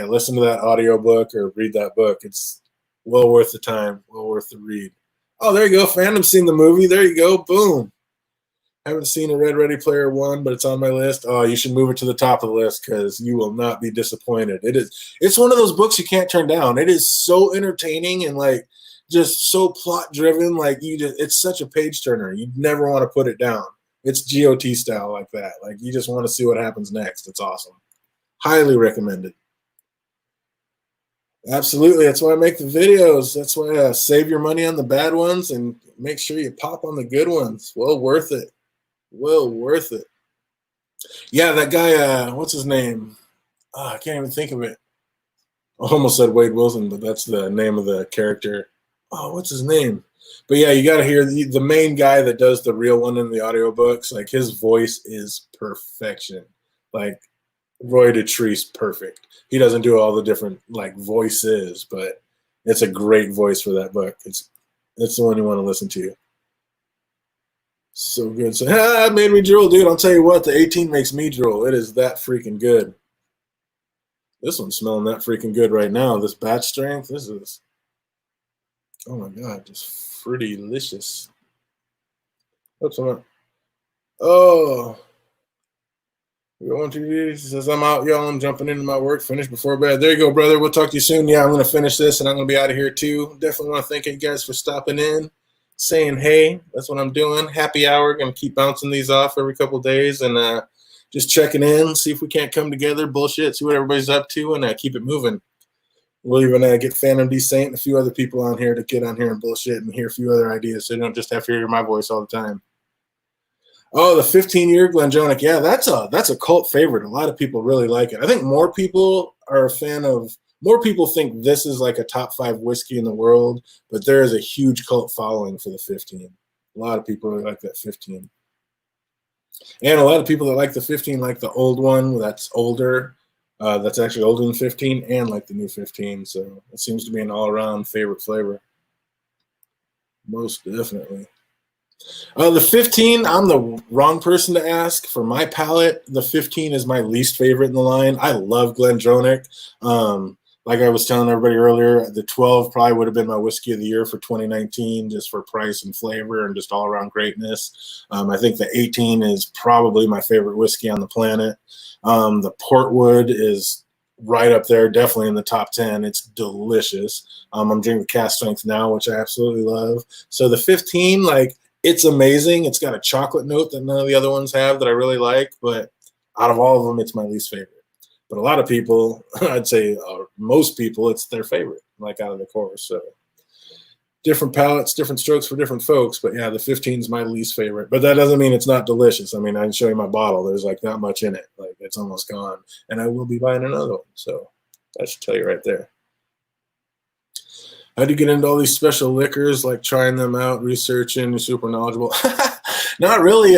listen to that audiobook or read that book. It's well worth the time, well worth the read. Oh, there you go. Fandom's seen the movie. There you go. Boom. Haven't seen a Ready Player One, but it's on my list. Oh, you should move it to the top of the list because you will not be disappointed. It's one of those books you can't turn down. It is so entertaining and like just so plot driven. Like it's such a page turner. You never want to put it down. It's GOT style like that. Like you just want to see what happens next. It's awesome. Highly recommended. Absolutely. That's why I make the videos. That's why I save your money on the bad ones and make sure you pop on the good ones. Well worth it. Well worth it. Yeah, that guy, what's his name? Oh, I can't even think of it. I almost said Wade Wilson, but that's the name of the character. Oh, what's his name? But yeah, you got to hear the main guy that does the real one in the audiobooks. Like his voice is perfection. Like Roy Detree's perfect. He doesn't do all the different like voices, but it's a great voice for that book. It's the one you want to listen to. So good. So it made me drool, dude. I'll tell you what, the 18 makes me drool. It is that freaking good. This one's smelling that freaking good right now. This batch strength, this is, oh my god, just fruity delicious. Oops, I'm not. Oh. He says, I'm out, y'all. I'm jumping into my work. Finish before bed. There you go, brother. We'll talk to you soon. Yeah, I'm going to finish this, and I'm going to be out of here, too. Definitely want to thank you guys for stopping in, saying hey. That's what I'm doing. Happy hour. Going to keep bouncing these off every couple of days and just checking in, see if we can't come together, bullshit, see what everybody's up to, and keep it moving. We'll even get Fandom D and a few other people on here to get on here and bullshit and hear a few other ideas so you don't just have to hear my voice all the time. Oh, the 15-year GlenDronach. Yeah, that's a cult favorite. A lot of people really like it. I think more people are a fan of – more people think this is like a top 5 whiskey in the world, but there is a huge cult following for the 15. A lot of people really like that 15. And a lot of people that like the 15 like the old one that's older, that's actually older than 15, and like the new 15. So it seems to be an all-around favorite flavor. Most definitely. The 15, I'm the wrong person to ask. For my palate, the 15 is my least favorite in the line. I love GlenDronach. Like I was telling everybody earlier, the 12 probably would have been my whiskey of the year for 2019, just for price and flavor and just all-around greatness. I think the 18 is probably my favorite whiskey on the planet. The Portwood is right up there, definitely in the top 10. It's delicious. I'm drinking the cast strength now, which I absolutely love. So the 15, like, it's amazing. It's got a chocolate note that none of the other ones have that I really like, but out of all of them, it's my least favorite. But a lot of people, I'd say most people, it's their favorite, like out of the course. So different palates, different strokes for different folks. But yeah, the 15 is my least favorite. But that doesn't mean it's not delicious. I mean, I can show you my bottle. There's like not much in it. Like it's almost gone. And I will be buying another one. So that should tell you right there. How do you get into all these special liquors, like trying them out, researching, you're super knowledgeable? Not really.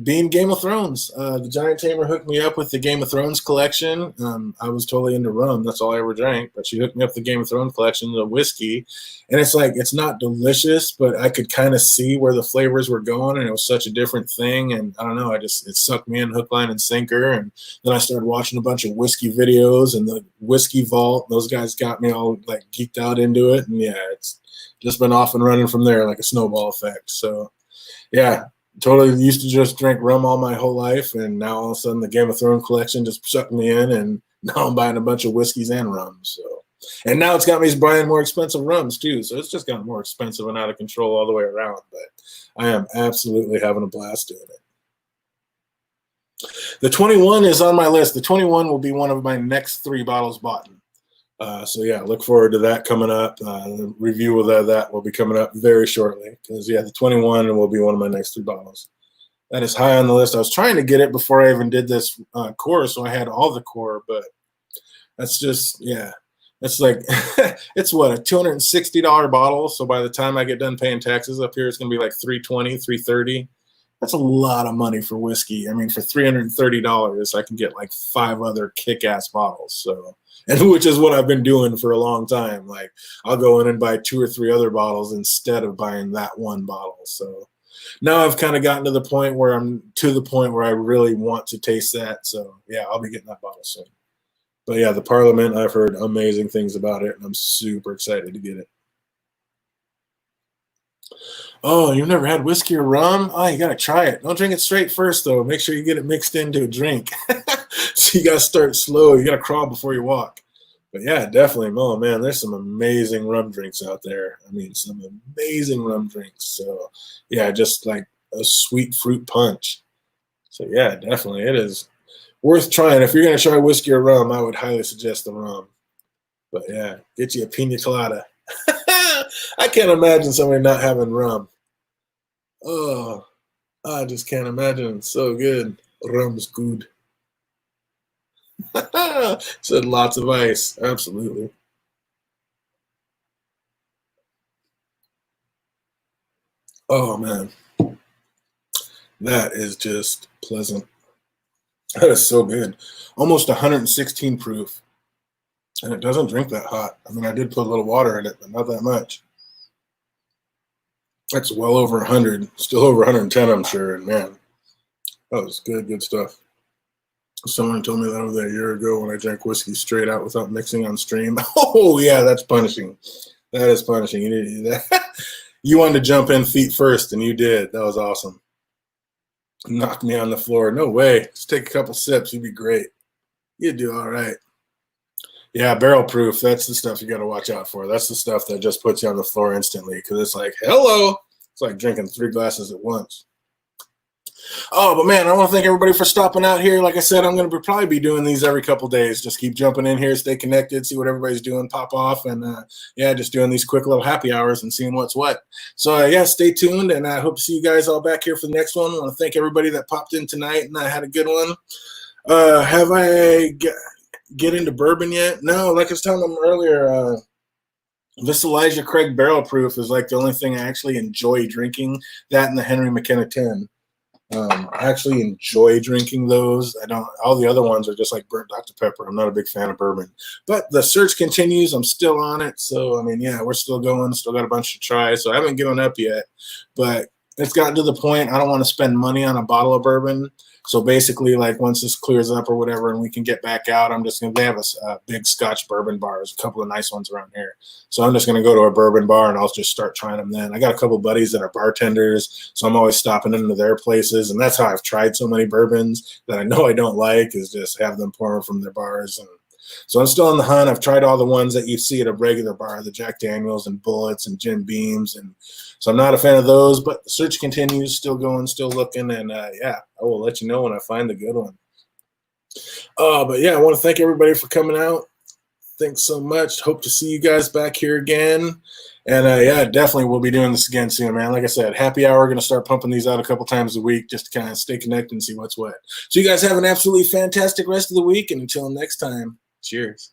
Being Game of Thrones. The Giant Tamer hooked me up with the Game of Thrones collection. I was totally into rum. That's all I ever drank. But she hooked me up with the Game of Thrones collection, the whiskey. And it's like, it's not delicious, but I could kind of see where the flavors were going. And it was such a different thing. And I don't know, it sucked me in hook, line, and sinker. And then I started watching a bunch of whiskey videos and the Whiskey Vault. Those guys got me all like geeked out into it. And yeah, it's just been off and running from there like a snowball effect. So yeah, totally used to just drink rum all my whole life, and now all of a sudden the Game of Thrones collection just sucked me in, and now I'm buying a bunch of whiskeys and rums. So, and now it's got me buying more expensive rums too. So it's just gotten more expensive and out of control all the way around. But I am absolutely having a blast doing it. The 21 is on my list. The 21 will be one of my next 3 bottles bought. So yeah, look forward to that coming up. The review of that will be coming up very shortly because yeah, the 21 will be one of my next 3 bottles. That is high on the list. I was trying to get it before I even did this core, so I had all the core, but that's just, yeah, it's like, it's what, a $260 bottle. So by the time I get done paying taxes up here, it's going to be like $320, $330. That's a lot of money for whiskey. I mean, for $330, I can get like 5 other kick-ass bottles. So, and which is what I've been doing for a long time. Like, I'll go in and buy 2 or 3 other bottles instead of buying that one bottle. So now I've kind of gotten to the point where I really want to taste that. So yeah, I'll be getting that bottle soon. But yeah, the Parliament, I've heard amazing things about it, and I'm super excited to get it. Oh, you've never had whiskey or rum? Oh, you got to try it. Don't drink it straight first, though. Make sure you get it mixed into a drink. So you got to start slow. You got to crawl before you walk. But yeah, definitely. Oh, man, there's some amazing rum drinks out there. I mean, some amazing rum drinks. So yeah, just like a sweet fruit punch. So yeah, definitely. It is worth trying. If you're going to try whiskey or rum, I would highly suggest the rum. But yeah, get you a pina colada. I can't imagine somebody not having rum. Oh, I just can't imagine. It's so good. Rum's good. Said lots of ice. Absolutely. Oh, man. That is just pleasant. That is so good. Almost 116 proof. And it doesn't drink that hot. I mean, I did put a little water in it, but not that much. That's well over 100. Still over 110, I'm sure. And man, that was good stuff. Someone told me that over there a year ago when I drank whiskey straight out without mixing on stream. Oh, yeah, that's punishing. That is punishing. You need to do that. You wanted to jump in feet first, and you did. That was awesome. Knock me on the floor. No way. Just take a couple sips. You'd be great. You'd do all right. Yeah, barrel proof. That's the stuff you got to watch out for. That's the stuff that just puts you on the floor instantly because it's like, hello. It's like drinking 3 glasses at once. Oh, but man, I want to thank everybody for stopping out here. Like I said, I'm going to probably be doing these every couple days. Just keep jumping in here, stay connected, see what everybody's doing, pop off, and yeah, just doing these quick little happy hours and seeing what's what. So yeah, stay tuned, and I hope to see you guys all back here for the next one. I want to thank everybody that popped in tonight, and I had a good one. Have I get into bourbon yet? No, like I was telling them earlier, this Elijah Craig Barrel Proof is like the only thing I actually enjoy drinking. That and the Henry McKenna 10. I actually enjoy drinking those. I don't. All the other ones are just like burnt Dr. Pepper. I'm not a big fan of bourbon, but the search continues. I'm still on it. So I mean, yeah, we're still going. Still got a bunch to try. So I haven't given up yet, but it's gotten to the point I don't want to spend money on a bottle of bourbon. So basically, like once this clears up or whatever, and we can get back out, I'm just gonna. They have a big Scotch bourbon bar. There's a couple of nice ones around here. So I'm just gonna go to a bourbon bar and I'll just start trying them then. I got a couple of buddies that are bartenders, so I'm always stopping into their places, and that's how I've tried so many bourbons that I know I don't like is just have them pour them from their bars. And So I'm still on the hunt. I've tried all the ones that you see at a regular bar, the Jack Daniels and Bullets and Jim Beams. And so I'm not a fan of those, but the search continues, still going, still looking. And yeah, I will let you know when I find the good one. But yeah, I want to thank everybody for coming out. Thanks so much. Hope to see you guys back here again. And yeah, definitely we'll be doing this again soon, man. Like I said, happy hour. Going to start pumping these out a couple times a week just to kind of stay connected and see what's what. So you guys have an absolutely fantastic rest of the week. And until next time, cheers.